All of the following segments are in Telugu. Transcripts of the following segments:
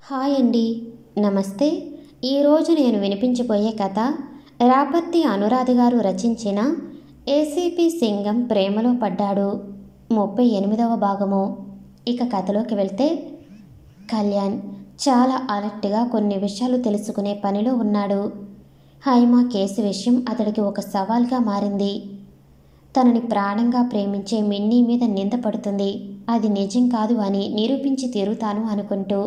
హాయ్ అండి. నమస్తే. ఈరోజు నేను వినిపించబోయే కథ రాపర్తి అనురాధ గారు రచించిన ఏసీపీ సింగం ప్రేమలో పడ్డాడు 38వ భాగము. ఇక కథలోకి వెళ్తే, కళ్యాణ్ చాలా అలర్ట్గా కొన్ని విషయాలు తెలుసుకునే పనిలో ఉన్నాడు. హైమా కేసు విషయం అతడికి ఒక సవాల్గా మారింది. తనని ప్రాణంగా ప్రేమించే మిన్నీ మీద నింద పడుతుంది. అది నిజం కాదు అని నిరూపించి తీరుతాను అనుకుంటూ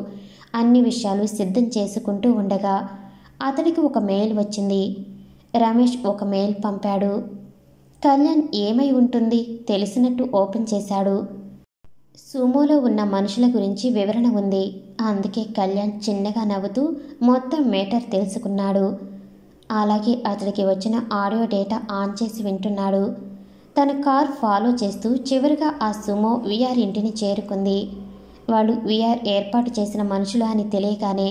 అన్ని విషయాలు సిద్ధం చేసుకుంటూ ఉండగా అతడికి ఒక మెయిల్ వచ్చింది. రమేష్ ఒక మెయిల్ పంపాడు. కళ్యాణ్ ఏమై ఉంటుంది తెలిసినట్టు ఓపెన్ చేశాడు. సుమోలో ఉన్న మనుషుల గురించి వివరణ ఉంది. అందుకే కళ్యాణ్ చిన్నగా నవ్వుతూ మొత్తం మేటర్ తెలుసుకున్నాడు. అలాగే అతడికి వచ్చిన ఆడియో డేటా ఆన్ చేసి వింటున్నాడు. తన కార్ ఫాలో చేస్తూ చివరిగా ఆ సుమో విఆర్ ఇంటిని చేరుకుంది. వాళ్ళు విఆర్ ఏర్పాటు చేసిన మనుషులు అని తెలియగానే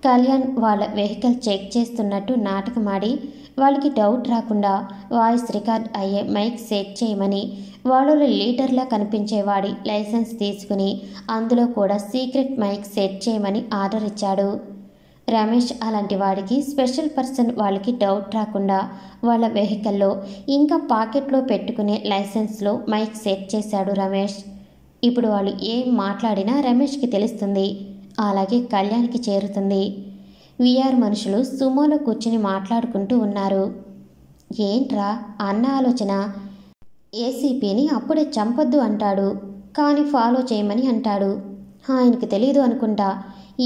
కళ్యాణ్ వాళ్ళ వెహికల్ చెక్ చేస్తున్నట్టు నాటకమాడి వాళ్ళకి డౌట్ రాకుండా వాయిస్ రికార్డ్ అయ్యే మైక్ సెట్ చేయమని వాళ్ళలో లీడర్లా కనిపించేవాడి లైసెన్స్ తీసుకుని అందులో కూడా సీక్రెట్ మైక్ సెట్ చేయమని ఆర్డర్ ఇచ్చాడు. రమేష్ అలాంటి వాడికి స్పెషల్ పర్సన్ వాళ్ళకి డౌట్ రాకుండా వాళ్ళ వెహికల్లో ఇంకా పాకెట్లో పెట్టుకునే లైసెన్స్లో మైక్ సెట్ చేశాడు రమేష్. ఇప్పుడు వాళ్ళు ఏం మాట్లాడినా రమేష్కి తెలుస్తుంది. అలాగే కళ్యాణ్కి చేరుతుంది. విఆర్ మనుషులు సుమోలో కూర్చుని మాట్లాడుకుంటూ ఉన్నారు. ఏంట్రా అన్న ఆలోచన? ఏసీపీని అప్పుడే చంపొద్దు అంటాడు, కానీ ఫాలో చేయమని అంటాడు. ఆయనకు తెలియదు అనుకుంటా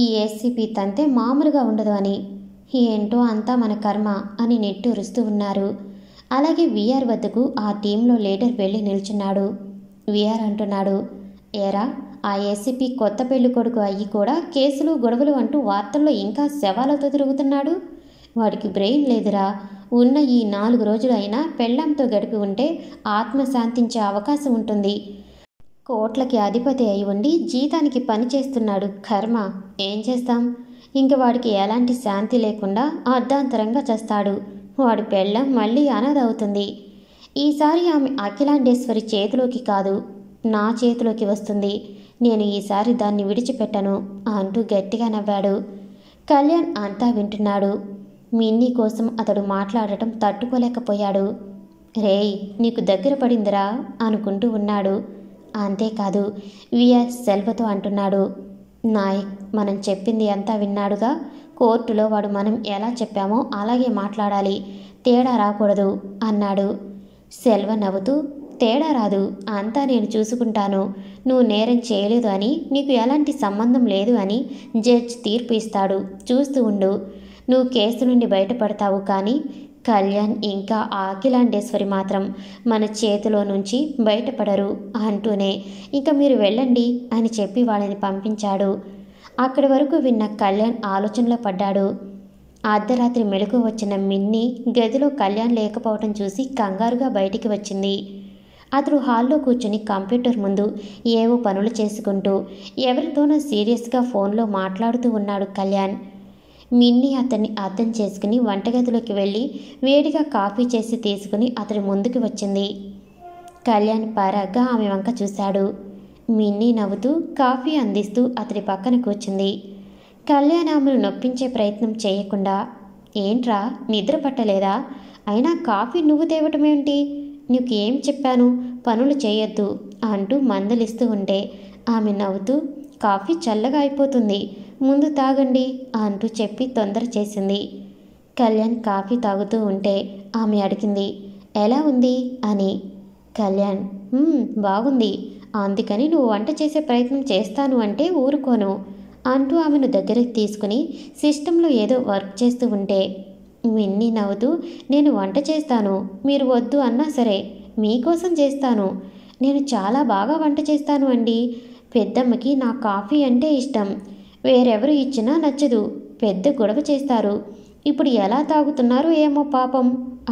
ఈ ఏసీపీ తంతే మామూలుగా ఉండదు అని. ఏంటో అంతా మన కర్మ అని నిట్టూరుస్తూ ఉన్నారు. అలాగే విఆర్ వద్దకు ఆ టీంలో లీడర్ వెళ్ళి నిల్చున్నాడు. విఆర్ అంటున్నాడు, ఏరా ఆ ఏసీపీ కొత్త పెళ్లి కొడుకు అయ్యి కూడా కేసులు గొడవలు అంటూ వార్తల్లో ఇంకా శవాలతో తిరుగుతున్నాడు. వాడికి బ్రెయిన్ లేదురా. ఉన్న ఈ 4 రోజులు అయినా పెళ్ళాంతో గడిపి ఉంటే ఆత్మ శాంతించే అవకాశం ఉంటుంది. కోట్లకి అధిపతి అయి ఉండి జీతానికి పని చేస్తున్నాడు. కర్మ. ఏం చేస్తాం? ఇంక వాడికి ఎలాంటి శాంతి లేకుండా అర్ధాంతరంగా చేస్తాడు. వాడి పెళ్ళం మళ్ళీ అనాథ అవుతుంది. ఈసారి ఆమె అఖిలాండేశ్వరి చేతిలోకి కాదు, నా చేతిలోకి వస్తుంది. నేను ఈసారి దాన్ని విడిచిపెట్టను అంటూ గట్టిగా నవ్వాడు. కళ్యాణ్ అంతా వింటున్నాడు. మిన్నీ కోసం అతడు మాట్లాడటం తట్టుకోలేకపోయాడు. రేయ్, నీకు దగ్గర పడిందిరా అనుకుంటూ ఉన్నాడు. అంతేకాదు విఆర్ సెల్వతో అంటున్నాడు, నాయక్ మనం చెప్పింది అంతా విన్నాడుగా. కోర్టులో వాడు మనం ఎలా చెప్పామో అలాగే మాట్లాడాలి, తేడా రాకూడదు అన్నాడు. సెల్వ నవ్వుతూ, తేడా రాదు, అంతా నేను చూసుకుంటాను. నువ్వు నేరం చేయలేదు అని, నీకు ఎలాంటి సంబంధం లేదు అని జడ్జ్ తీర్పు ఇస్తాడు. చూస్తూ ఉండు. నువ్వు కేసు నుండి బయటపడతావు, కానీ కళ్యాణ్ ఇంకా అఖిలాండేశ్వరి మాత్రం మన చేతిలో నుంచి బయటపడరు అంటూనే ఇక మీరు వెళ్ళండి అని చెప్పి వాళ్ళని పంపించాడు. అక్కడి వరకు విన్న కళ్యాణ్ ఆలోచనలో పడ్డాడు. అర్ధరాత్రి మెలకు వచ్చిన మిన్నీ గదిలో కళ్యాణ్ లేకపోవటం చూసి కంగారుగా బయటికి వచ్చింది. అతడు హాల్లో కూర్చుని కంప్యూటర్ ముందు ఏవో పనులు చేసుకుంటూ ఎవరితోనో సీరియస్గా ఫోన్లో మాట్లాడుతూ ఉన్నాడు కళ్యాణ్. మిన్నీ అతన్ని అర్థం చేసుకుని వంటగదిలోకి వెళ్ళి వేడిగా కాఫీ చేసి తీసుకుని అతడి ముందుకు వచ్చింది. కళ్యాణ్ పరాగ్గా ఆమె వంక చూశాడు. మిన్నీ నవ్వుతూ కాఫీ అందిస్తూ అతడి పక్కన కూర్చుంది. కళ్యాణ్ ఆమెను నొప్పించే ప్రయత్నం చేయకుండా, ఏంట్రా నిద్ర పట్టలేదా? అయినా కాఫీ నువ్వు తేవటమేంటి? నీకు ఏం చెప్పాను, పనులు చేయొద్దు అంటూ మందలిస్తూ ఉంటే ఆమె నవ్వుతూ, కాఫీ చల్లగా అయిపోతుంది, ముందు తాగండి అంటూ చెప్పి తొందర చేసింది. కళ్యాణ్ కాఫీ తాగుతూ ఉంటే ఆమె అడిగింది, ఎలా ఉంది అని. కళ్యాణ్, బాగుంది, అందుకని నువ్వు వంట చేసే ప్రయత్నం చేస్తాను అంటే ఊరుకోను అంటూ ఆమెను దగ్గరికి తీసుకుని సిస్టంలో ఏదో వర్క్ చేస్తూ ఉంటే మిన్నీ నవ్వుతూ, నేను వంట చేస్తాను, మీరు వద్దు అన్నా సరే మీకోసం చేస్తాను. నేను చాలా బాగా వంట చేస్తాను అండి. పెద్దమ్మకి నా కాఫీ అంటే ఇష్టం. వేరెవరు ఇచ్చినా నచ్చదు. పెద్ద గొడవ చేస్తారు. ఇప్పుడు ఎలా తాగుతున్నారో ఏమో పాపం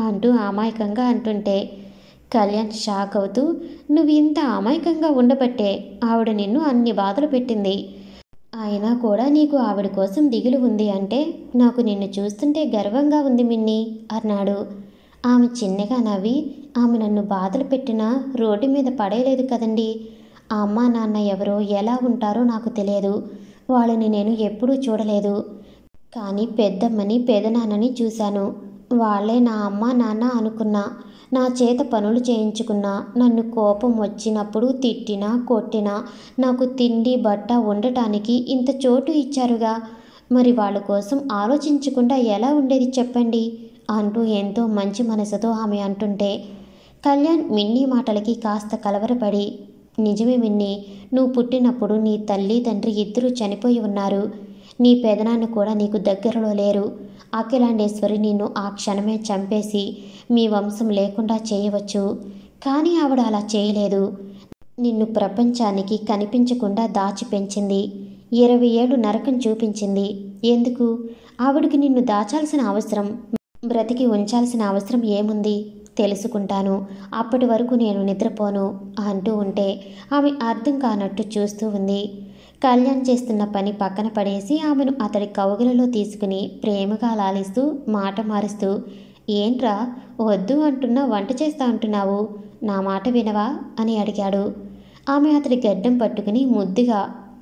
అంటూ అమాయకంగా అంటుంటే కళ్యాణ్ షాక్ అవుతూ, నువ్వు ఇంత అమాయకంగా ఉండబట్టే ఆవిడ నిన్ను అన్ని బాధలు పెట్టింది. అయినా కూడా నీకు ఆవిడ కోసం దిగులు ఉంది అంటే నాకు నిన్ను చూస్తుంటే గర్వంగా ఉంది మిన్నీ అన్నాడు. ఆమె చిన్నగా నవ్వి, ఆమె నన్ను బాధలు పెట్టినా రోడ్డు మీద పడేయలేదు కదండి. ఆ అమ్మా నాన్న ఎవరో ఎలా ఉంటారో నాకు తెలియదు. వాళ్ళని నేను ఎప్పుడూ చూడలేదు. కానీ పెద్దమ్మని పెదనాన్నని చూశాను. వాళ్ళే నా అమ్మ నాన్న అనుకున్నా. నా చేత పనులు చేయించుకున్నా, నన్ను కోపం వచ్చినప్పుడు తిట్టినా కొట్టినా నాకు తిండి బట్ట ఉండటానికి ఇంత చోటు ఇచ్చారుగా. మరి వాళ్ళ కోసం ఆలోచించకుండా ఎలా ఉండేది చెప్పండి అంటూ ఎంతో మంచి మనసుతో ఆమె అంటుంటే కళ్యాణ్ మిన్నీ మాటలకి కాస్త కలవరపడి, నిజమే మిన్నీ, నువ్వు పుట్టినప్పుడు నీ తల్లి తండ్రి ఇద్దరూ చనిపోయి ఉన్నారు. నీ పెదనాన్న కూడా నీకు దగ్గరలో లేరు. అఖిలాండేశ్వరి నిన్ను ఆ క్షణమే చంపేసి మీ వంశం లేకుండా చేయవచ్చు. కానీ ఆవిడ అలా చేయలేదు. నిన్ను ప్రపంచానికి కనిపించకుండా దాచి పెంచింది. 20 ఏళ్ళు నరకం చూపించింది. ఎందుకు? ఆవిడికి నిన్ను దాచాల్సిన అవసరం, బ్రతికి ఉంచాల్సిన అవసరం ఏముంది? తెలుసుకుంటాను. అప్పటి వరకు నేను నిద్రపోను అంటూ ఉంటే ఆమె అర్థం కానట్టు చూస్తూ ఉంది. కళ్యాణ్ చేస్తున్న పని పక్కన పడేసి ఆమెను అతడి కౌగిలలో తీసుకుని ప్రేమగా లాలిస్తూ మాట మారుస్తూ, ఏంట్రా వద్దు అంటున్నా వంట చేస్తా అంటున్నావు, నా మాట వినవా అని అడిగాడు. ఆమె అతడి గడ్డం పట్టుకుని ముద్దుగా,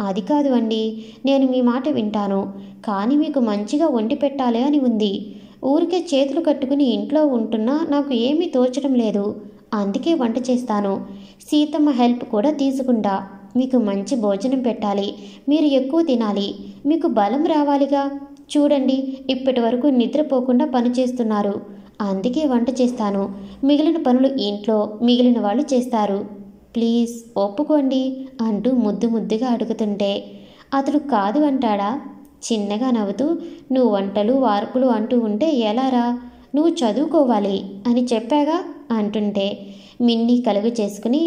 అది కాదు అండి, నేను మీ మాట వింటాను. కానీ మీకు మంచిగా వండి పెట్టాలి అని ఉంది. ఊరికే చేతులు కట్టుకుని ఇంట్లో ఉంటున్నా నాకు ఏమీ తోచడం లేదు. అందుకే వంట చేస్తాను. సీతమ్మ హెల్ప్ కూడా తీసుకుంటా. మీకు మంచి భోజనం పెట్టాలి. మీరు ఎక్కువ తినాలి. మీకు బలం రావాలిగా. చూడండి, ఇప్పటి వరకు నిద్రపోకుండా పని చేస్తున్నారు. అందుకే వంట చేస్తాను. మిగిలిన పనులు ఇంట్లో మిగిలిన వాళ్ళు చేస్తారు. ప్లీజ్ ఒప్పుకోండి అంటూ ముద్దుగా అడుగుతుంటే అతడు కాదు అంటాడా? చిన్నగా నవ్వుతూ, నువ్వు వంటలు వార్పులు అంటూ ఉంటే ఎలారా? నువ్వు చదువుకోవాలి అని చెప్పాగా అంటుంటే మిన్నీ కలుగు చేసుకుని,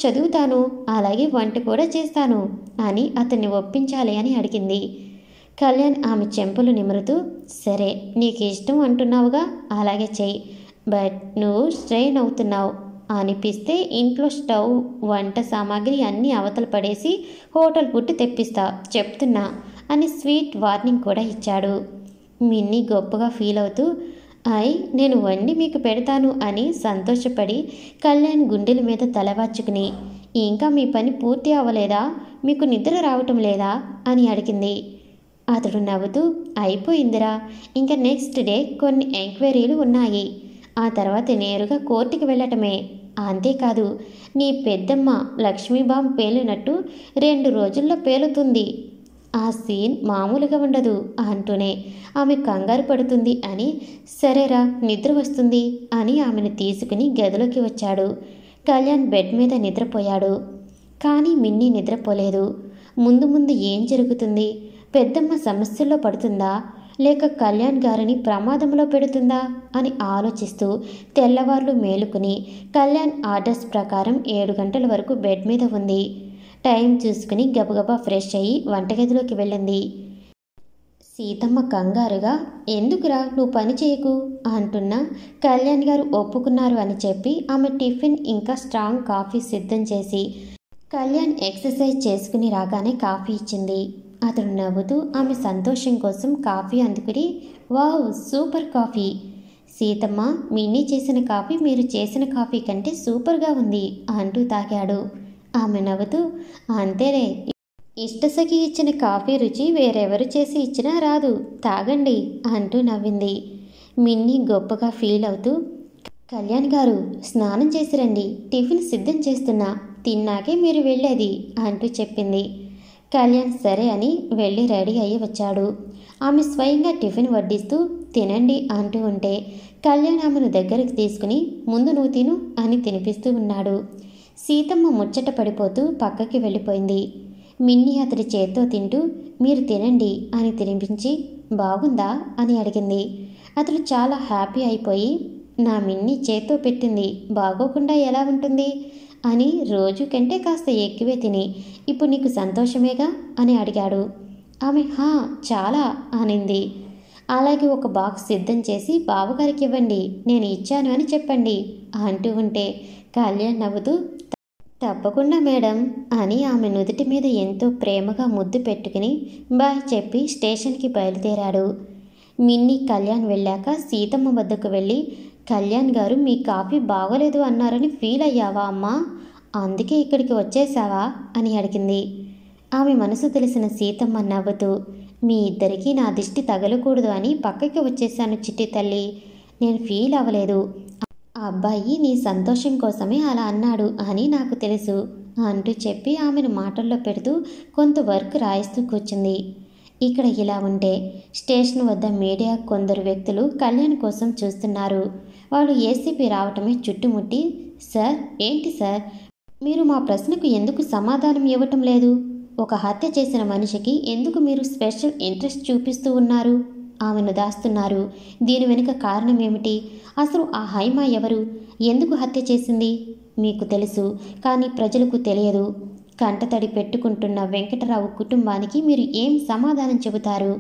చదువుతాను, అలాగే వంట కూడా చేస్తాను అని అతన్ని ఒప్పించాలి అని అడిగింది. కళ్యాణ్ ఆమె చెంపలు నిమురుతూ, సరే నీకు ఇష్టం అంటున్నావుగా, అలాగే చెయ్యి. బట్ నువ్వు స్ట్రెయిన్ అవుతున్నావు. అనిపిస్తే ఇంట్లో స్టవ్ వంట సామాగ్రి అన్నీ అవతల పడేసి హోటల్ పుట్టి తెప్పిస్తా చెప్తున్నా అని స్వీట్ వార్నింగ్ కూడా ఇచ్చాడు. మిన్నీ గొప్పగా ఫీల్ అవుతూ, నేను వండి మీకు పెడతాను అని సంతోషపడి కళ్యాణ్ గుండెల మీద తలవాచుకుని, ఇంకా మీ పని పూర్తి అవ్వలేదా? మీకు నిద్ర రావటం లేదా అని అడిగింది. అతడు నవ్వుతూ, అయిపోయిందిరా, ఇంకా నెక్స్ట్ డే కొన్ని ఎంక్వైరీలు ఉన్నాయి. ఆ తర్వాత నేరుగా కోర్టుకి వెళ్ళటమే. అంతేకాదు, నీ పెద్దమ్మ లక్ష్మీబాం పేలినట్టు 2 రోజుల్లో పేలుతుంది. ఆ సీన్ మామూలుగా ఉండదు అంటూనే ఆమె కంగారు పడుతుంది అని, సరేరా నిద్ర వస్తుంది అని ఆమెను తీసుకుని గదిలోకి వచ్చాడు. కళ్యాణ్ బెడ్ మీద నిద్రపోయాడు. కానీ మిన్నీ నిద్రపోలేదు. ముందు ఏం జరుగుతుంది? పెద్దమ్మ సమస్యల్లో పడుతుందా, లేక కళ్యాణ్ గారిని ప్రమాదంలో పెడుతుందా అని ఆలోచిస్తూ తెల్లవార్లు మేలుకుని కళ్యాణ్ ఆర్డర్స్ ప్రకారం 7 గంటల వరకు బెడ్ మీద ఉంది. టైం చూసుకుని గబగబా ఫ్రెష్ అయ్యి వంటగదిలోకి వెళ్ళింది. సీతమ్మ కంగారుగా, ఎందుకురా నువ్వు పని చేయకు అంటున్నా కళ్యాణ్ గారు ఒప్పుకున్నారు అని చెప్పి ఆమె టిఫిన్ ఇంకా స్ట్రాంగ్ కాఫీ సిద్ధం చేసి కళ్యాణ్ ఎక్సర్సైజ్ చేసుకుని రాగానే కాఫీ ఇచ్చింది. అతడు నవ్వుతూ ఆమె సంతోషం కోసం కాఫీ అందుకుని, wow super coffee. Seethamma, Minnie చేసిన కాఫీ మీరు చేసిన కాఫీ కంటే సూపర్గా ఉంది అంటూ తాగాడు. ఆమె నవ్వుతూ, అంతేలే, ఇష్టసఖి ఇచ్చిన కాఫీ రుచి వేరెవరు చేసి ఇచ్చినా రాదు, తాగండి అంటూ నవ్వింది. మిన్నీ గొప్పగా ఫీల్ అవుతూ, కళ్యాణ్ గారు స్నానం చేసి రండి, టిఫిన్ సిద్ధం చేస్తున్నా, తిన్నాకే మీరు వెళ్ళేది అంటూ చెప్పింది. కళ్యాణ్ సరే అని వెళ్ళి రెడీ అయ్యి వచ్చాడు. ఆమె స్వయంగా టిఫిన్ వడ్డిస్తూ తినండి అంటూ ఉంటే కళ్యాణ్ ఆమెను దగ్గరికి తీసుకుని, ముందు నువ్వు తిను అని తినిపిస్తూ ఉన్నాడు. సీతమ్మ ముచ్చట పడిపోతూ పక్కకి వెళ్ళిపోయింది. మిన్నీ అతడి చేత్తో తింటూ, మీరు తినండి అని తినిపించి, బాగుందా అని అడిగింది. అతడు చాలా హ్యాపీ అయిపోయి, నా మిన్నీ చేత్తో పెట్టింది బాగోకుండా ఎలా ఉంటుంది అని రోజు కంటే కాస్త ఎక్కువే తిని ఇప్పుడు నీకు సంతోషమేగా అని అడిగాడు. ఆమె చాలా అనింది. అలాగే ఒక బాక్స్ సిద్ధం చేసి బావగారికి ఇవ్వండి, నేను ఇచ్చాను అని చెప్పండి అంటూ ఉంటే కళ్యాణ్ నవ్వుతూ, తప్పకుండా మేడం అని ఆమె నుదుటి మీద ఎంతో ప్రేమగా ముద్దు పెట్టుకుని బాయ్ చెప్పి స్టేషన్కి బయలుదేరాడు. మిన్నీ కళ్యాణ్ వెళ్ళాక సీతమ్మ వద్దకు వెళ్ళి, కళ్యాణ్ గారు మీ కాఫీ బాగోలేదు అన్నారని ఫీల్ అయ్యావా అమ్మా, అందుకే ఇక్కడికి వచ్చేసావా అని అడిగింది. ఆమె మనసు తెలిసిన సీతమ్మ నవ్వుతూ, మీ ఇద్దరికీ నా దిష్టి తగలకూడదు అని పక్కకి వచ్చేశాను చిట్టి తల్లి. నేను ఫీల్ అవ్వలేదు. ఆ అబ్బాయి నీ సంతోషం కోసమే అలా అన్నాడు అని నాకు తెలుసు అంటూ చెప్పి ఆమెను మాటల్లో పెడుతూ కొంత వర్క్ రాయిస్తూ కూర్చుంది. ఇక్కడ ఇలా ఉంటే స్టేషన్ వద్ద మీడియా కొందరు వ్యక్తులు కళ్యాణ్ కోసం చూస్తున్నారు. వాళ్ళు ఏసీపీ రావటమే చుట్టుముట్టి, సార్ ఏంటి సార్, మీరు మా ప్రశ్నకు ఎందుకు సమాధానం ఇవ్వటం లేదు? ఒక హత్య చేసిన మనిషికి ఎందుకు మీరు స్పెషల్ ఇంట్రెస్ట్ చూపిస్తూ ఉన్నారు? ఆమెను దాస్తున్నారు. దీని వెనుక కారణం ఏమిటి? అసలు ఆ హైమా ఎవరు? ఎందుకు హత్య చేసింది? మీకు తెలుసు, కానీ ప్రజలకు తెలియదు. కంటతడి పెట్టుకుంటున్న వెంకటరావు కుటుంబానికి మీరు ఏం సమాధానం చెబుతారు?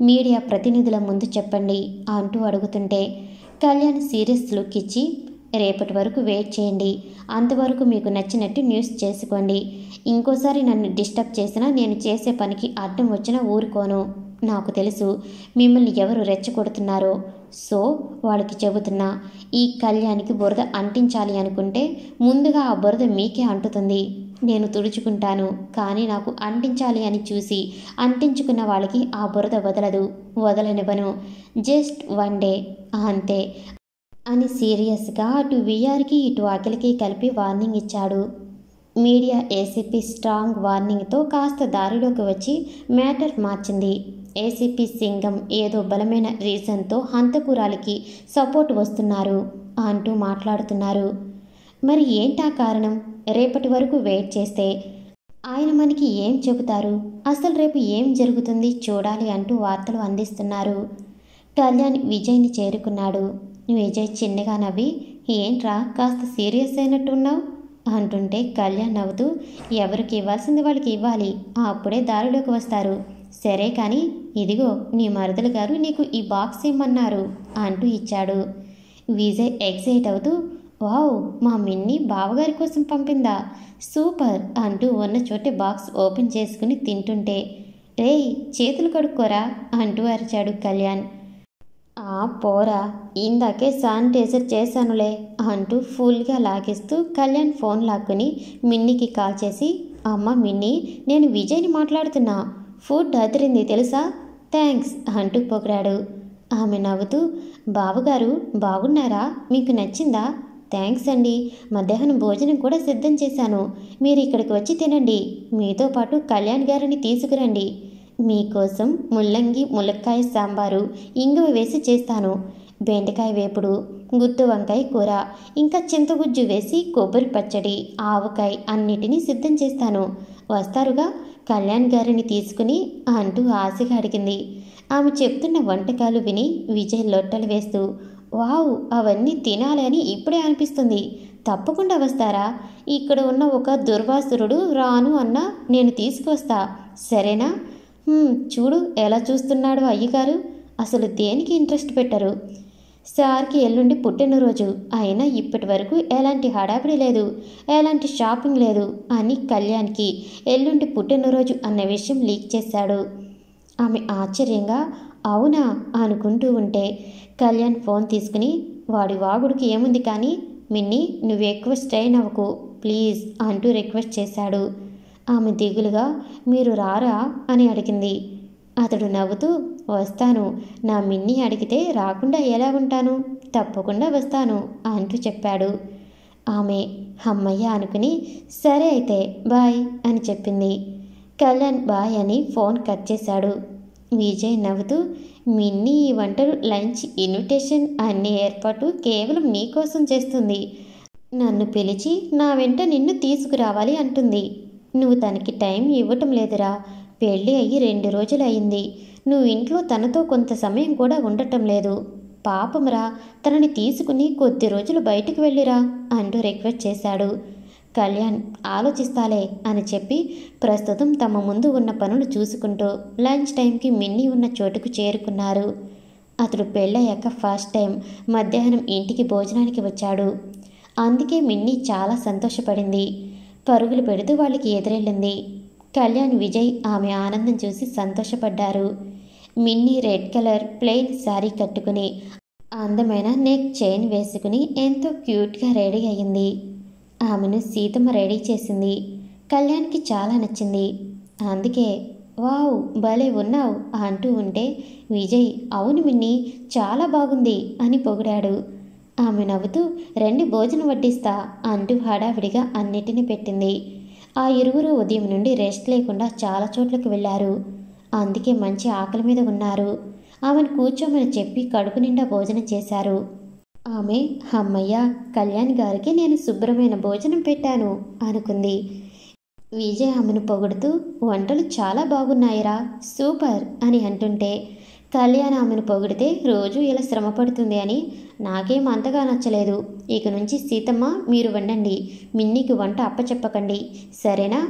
మీడియా ప్రతినిధుల ముందు చెప్పండి అంటూ అడుగుతుంటే కళ్యాణ్ సీరియస్ లుక్ ఇచ్చి, రేపటి వరకు వెయిట్ చేయండి. అంతవరకు మీకు నచ్చినట్టు న్యూస్ చేసుకోండి. ఇంకోసారి నన్ను డిస్టర్బ్ చేసినా నేను చేసే పనికి అడ్డం వచ్చినా ఊరుకోను. నాకు తెలుసు మిమ్మల్ని ఎవరు రెచ్చగొడుతున్నారో. సో వాళ్ళకి చెబుతున్నా, ఈ కళ్యాణ్కి బురద అంటించాలి అనుకుంటే ముందుగా ఆ బురద మీకే అంటుతుంది. నేను తుడుచుకుంటాను, కానీ నాకు అంటించాలి అని చూసి అంటించుకున్న వాళ్ళకి ఆ బురద వదలనివ్వను. జస్ట్ 1 డే అంతే అని సీరియస్గా అటు విఆర్కి ఇటు అఖిలకి కలిపి వార్నింగ్ ఇచ్చాడు. మీడియా ఏసీపీ స్ట్రాంగ్ వార్నింగ్తో కాస్త దారిలోకి వచ్చి మ్యాటర్ మార్చింది. ఏసీపీ సింగం ఏదో బలమైన రీజన్తో హంతకురాలికి సపోర్ట్ వస్తున్నారు అంటూ మాట్లాడుతున్నారు. మరి ఏంటా కారణం? రేపటి వరకు వెయిట్ చేస్తే ఆయన మనకి ఏం చెబుతారు? అసలు రేపు ఏం జరుగుతుంది చూడాలి అంటూ వార్తలు అందిస్తున్నారు. కళ్యాణ్ విజయ్ని చేరుకున్నాడు. విజయ్ చిన్నగా నవ్వి, ఏంట్రా కాస్త సీరియస్ అయినట్టున్నావు అంటుంటే కళ్యాణ్ నవ్వుతూ, ఎవరికి ఇవ్వాల్సింది వాళ్ళకి ఇవ్వాలి, అప్పుడే దారిలోకి వస్తారు. సరే కానీ ఇదిగో నీ మరదలు గారు నీకు ఈ బాక్స్ ఇమ్మన్నారు అంటూ ఇచ్చాడు. విజయ్ ఎక్సైట్ అవుతూ, వావ్, మా మిన్ని బావగారి కోసం పంపిందా, సూపర్ అంటూ ఉన్న చోటే బాక్స్ ఓపెన్ చేసుకుని తింటుంటే, రేయ్ చేతులు కడుక్కోరా అంటూ అరిచాడు కళ్యాణ్. పోరా, ఇందాకే శానిటైజర్ చేశానులే అంటూ ఫుల్గా లాగేస్తూ కళ్యాణ్ ఫోన్ లాక్కుని మిన్నీకి కాల్ చేసి, అమ్మ మిన్నీ, నేను విజయ్ని మాట్లాడుతున్నా, ఫుడ్ అదిరింది తెలుసా, థ్యాంక్స్ అంటూ పొగిడాడు. ఆమె నవ్వుతూ, బావగారు బాగున్నారా, మీకు నచ్చిందా? థ్యాంక్స్ అండి, మధ్యాహ్నం భోజనం కూడా సిద్ధం చేశాను, మీరు ఇక్కడికి వచ్చి తినండి, మీతో పాటు కళ్యాణ్ గారిని తీసుకురండి, మీకోసం ముల్లంగి ములక్కాయ సాంబారు ఇంగువ వేసి చేస్తాను, బెండకాయ వేపుడు, గుత్తి వంకాయ కూర, ఇంకా చింతగుజ్జు వేసి కొబ్బరి పచ్చడి, ఆవకాయ అన్నిటినీ సిద్ధం చేస్తాను, వస్తారుగా కళ్యాణ్ గారిని తీసుకుని అంటూ ఆశగా అడిగింది. ఆమె చెప్తున్న వంటకాలు విని విజయ్ లొట్టలు వేస్తూ, వావ్, అవన్నీ తినాలి అని ఇప్పుడే అనిపిస్తుంది, తప్పకుండా వస్తారా? ఇక్కడ ఉన్న ఒక దుర్వాసురుడు రాను అన్నా నేను తీసుకువస్తా, సరేనా? చూడు ఎలా చూస్తున్నాడు అయ్యగారు, అసలు దేనికి ఇంట్రెస్ట్ పెట్టరు. సార్కి ఎల్లుండి పుట్టినరోజు, అయినా ఇప్పటి వరకు ఎలాంటి హడావిడి లేదు, ఎలాంటి షాపింగ్ లేదు అని కళ్యాణ్కి ఎల్లుండి పుట్టినరోజు అన్న విషయం లీక్ చేశాడు. ఆమె ఆశ్చర్యంగా అవునా అనుకుంటూ ఉంటే కళ్యాణ్ ఫోన్ తీసుకుని, వాడి వాగుడికి ఏముంది కానీ మిన్నీ, నువ్వు ఎక్కువ స్ట్రెయిన్ అవ్వకు ప్లీజ్ అంటూ రిక్వెస్ట్ చేశాడు. ఆమె దిగులుగా, మీరు రారా అని అడిగింది. అతడు నవ్వుతూ, వస్తాను, నా మిన్నీ అడిగితే రాకుండా ఎలా ఉంటాను, తప్పకుండా వస్తాను అంటూ చెప్పాడు. ఆమె అమ్మయ్య అనుకుని, సరే అయితే బాయ్ అని చెప్పింది. కళ్యాణ్ బాయ్ అని ఫోన్ కట్ చేశాడు. విజయ్ నవ్వుతూ, మిన్నీ ఈ వంటలు, లంచ్, ఇన్విటేషన్ అన్ని ఏర్పాటు కేవలం నీకోసం చేస్తుంది, నన్ను పిలిచి నా వెంట నిన్ను తీసుకురావాలి అంటుంది, నువ్వు తనకి టైం ఇవ్వటం లేదురా, పెళ్ళి అయ్యి 2 రోజులు అయింది, నువ్వు ఇంట్లో తనతో కొంత సమయం కూడా ఉండటం లేదు, పాపంరా, తనని తీసుకుని కొద్ది రోజులు బయటికి వెళ్ళిరా అంటూ రిక్వెస్ట్ చేశాడు. కళ్యాణ్ ఆలోచిస్తాలే అని చెప్పి ప్రస్తుతం తమ ముందు ఉన్న పనులు చూసుకుంటూ లంచ్ టైంకి మిన్నీ ఉన్న చోటుకు చేరుకున్నారు. అతడు పెళ్ళయ్యాక ఫస్ట్ టైం మధ్యాహ్నం ఇంటికి భోజనానికి వచ్చాడు. అందుకే మిన్నీ చాలా సంతోషపడింది. పరుగులు పెడుతూ వాళ్ళకి ఎదురెళ్ళింది. కళ్యాణ్, విజయ్ ఆమె ఆనందం చూసి సంతోషపడ్డారు. Minnie red colour plain sari కట్టుకుని అందమైన నెక్ చైన్ వేసుకుని ఎంతో క్యూట్గా రెడీ అయ్యింది. ఆమెను సీతమ్మ రెడీ చేసింది. కళ్యాణ్కి చాలా నచ్చింది. అందుకే వావ్ భలే ఉన్నావు అంటూ ఉంటే విజయ్ అవును మిన్ని చాలా బాగుంది అని పొగిడాడు. ఆమె నవ్వుతూ రండి భోజనం వడ్డిస్తా అంటూ హడావిడిగా అన్నిటినీ పెట్టింది. ఆ ఇరువురు ఉదయం నుండి రెస్ట్ లేకుండా చాలా చోట్లకు వెళ్ళారు. అందుకే మంచి ఆకలి మీద ఉన్నారు. ఆమెను కూర్చోమని చెప్పి కడుపు నిండా భోజనం చేశారు. ఆమె అమ్మయ్య కళ్యాణ్ గారికి నేను శుభ్రమైన భోజనం పెట్టాను అనుకుంది. విజయ్ ఆమెను పొగుడుతూ వంటలు చాలా బాగున్నాయిరా సూపర్ అని అంటుంటే కళ్యాణ్ ఆమెను పొగిడితే రోజు ఇలా శ్రమ పడుతుంది అని నాకేం అంతగా నచ్చలేదు. ఇక నుంచి సీతమ్మ మీరు వండండి, మిన్నీకి వంట అప్పచెప్పకండి సరేనా?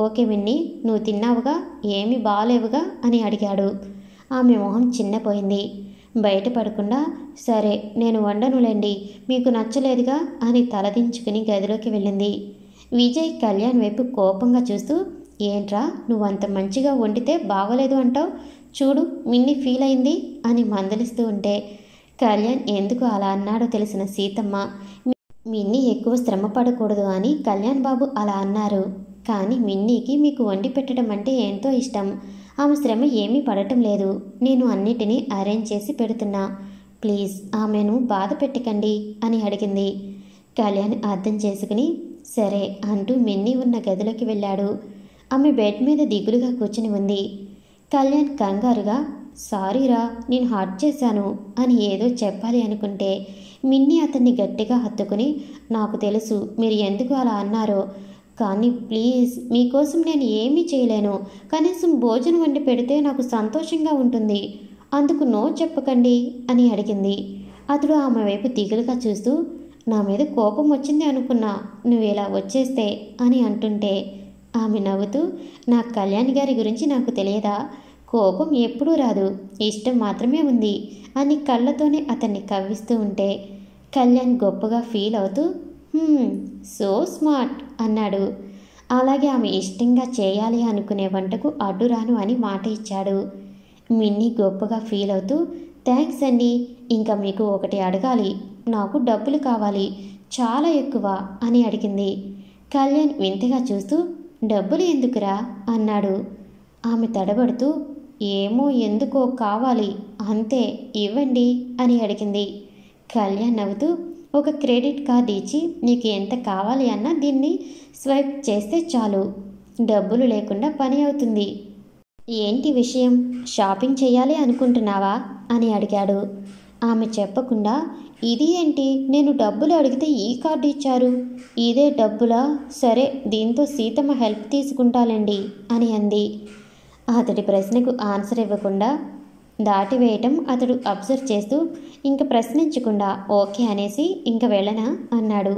ఓకే మిన్నీ నువ్వు తిన్నావుగా ఏమీ బాలేవుగా అని అడిగాడు. ఆమె మొహం చిన్నపోయింది. బయటపడకుండా సరే నేను వండనులేండి మీకు నచ్చలేదుగా అని తలదించుకుని గదిలోకి వెళ్ళింది. విజయ్ కళ్యాణ్ వైపు కోపంగా చూస్తూ ఏంట్రా నువ్వంత మంచిగా వండితే బాగోలేదు అంటావు, చూడు మిన్ని ఫీల్ అయింది అని మందలిస్తూ ఉంటే కళ్యాణ్ ఎందుకు అలా అన్నాడో తెలిసిన సీతమ్మ మిన్ని ఎక్కువ శ్రమ పడకూడదు అని కళ్యాణ్ బాబు అలా అన్నారు. కానీ మిన్నీకి మీకు వండి పెట్టడం అంటే ఎంతో ఇష్టం. ఆమె శ్రమ ఏమీ పడటం లేదు. నేను అన్నిటినీ అరేంజ్ చేసి పెడుతున్నా, ప్లీజ్ ఆమెను బాధ పెట్టకండి అని అడిగింది. కళ్యాణ్ అర్థం చేసుకుని సరే అంటూ మిన్నీ ఉన్న గదిలోకి వెళ్ళాడు. ఆమె బెడ్ మీద దిగులుగా కూర్చుని ఉంది. కళ్యాణ్ కంగారుగా సారీరా నేను హర్ట్ చేశాను అని ఏదో చెప్పాలి అనుకుంటే మిన్నీ అతన్ని గట్టిగా హత్తుకుని నాకు తెలుసు మీరు ఎందుకు అలా అన్నారో, కానీ ప్లీజ్ మీకోసం నేను ఏమీ చేయలేను, కనీసం భోజనం వండి పెడితే నాకు సంతోషంగా ఉంటుంది, అందుకు నో చెప్పకండి అని అడిగింది. అతడు ఆమె వైపు దిగులుగా చూస్తూ నా మీద కోపం వచ్చింది అనుకున్నా నువ్వు ఇలా వచ్చేస్తే అని అంటుంటే ఆమె నవ్వుతూ నా కళ్యాణ్ గారి గురించి నాకు తెలియదా, కోపం ఎప్పుడూ రాదు ఇష్టం మాత్రమే ఉంది అని కళ్ళతోనే అతన్ని కవ్విస్తూ ఉంటే కళ్యాణ్ గొప్పగా ఫీల్ అవుతూ సో స్మార్ట్ అన్నాడు. అలాగే ఆమె ఇష్టంగా చేయాలి అనుకునే వంటకు అడ్డురాను అని మాట ఇచ్చాడు. మిన్నీ గొప్పగా ఫీల్ అవుతూ థ్యాంక్స్ అండి, ఇంకా మీకు ఒకటి అడగాలి, నాకు డబ్బులు కావాలి చాలా ఎక్కువ అని అడిగింది. కళ్యాణ్ వింతగా చూస్తూ డబ్బులు ఎందుకురా అన్నాడు. ఆమె తడబడుతూ ఏమో ఎందుకో కావాలి అంతే ఇవ్వండి అని అడిగింది. కళ్యాణ్ నవ్వుతూ ఒక క్రెడిట్ కార్డు ఇచ్చి నీకు ఎంత కావాలి అన్నా దీన్ని స్వైప్ చేస్తే చాలు, డబ్బులు లేకుండా పని అవుతుంది. ఏంటి విషయం, షాపింగ్ చేయాలి అనుకుంటున్నావా అని అడిగాడు. ఆమె చెప్పకుండా ఇది ఏంటి నేను డబ్బులు అడిగితే ఈ కార్డు ఇచ్చారు, ఇదే డబ్బులా, సరే దీంతో సీతమ్మ హెల్ప్ తీసుకుంటాలండి అని అంది. అతడి ప్రశ్నకు ఆన్సర్ ఇవ్వకుండా దాటివేయటం అతడు అబ్జర్వ్ చేస్తూ ఇంక ప్రశ్నించకుండా ఓకే అనేసి ఇంక వెళ్ళనా అన్నాడు.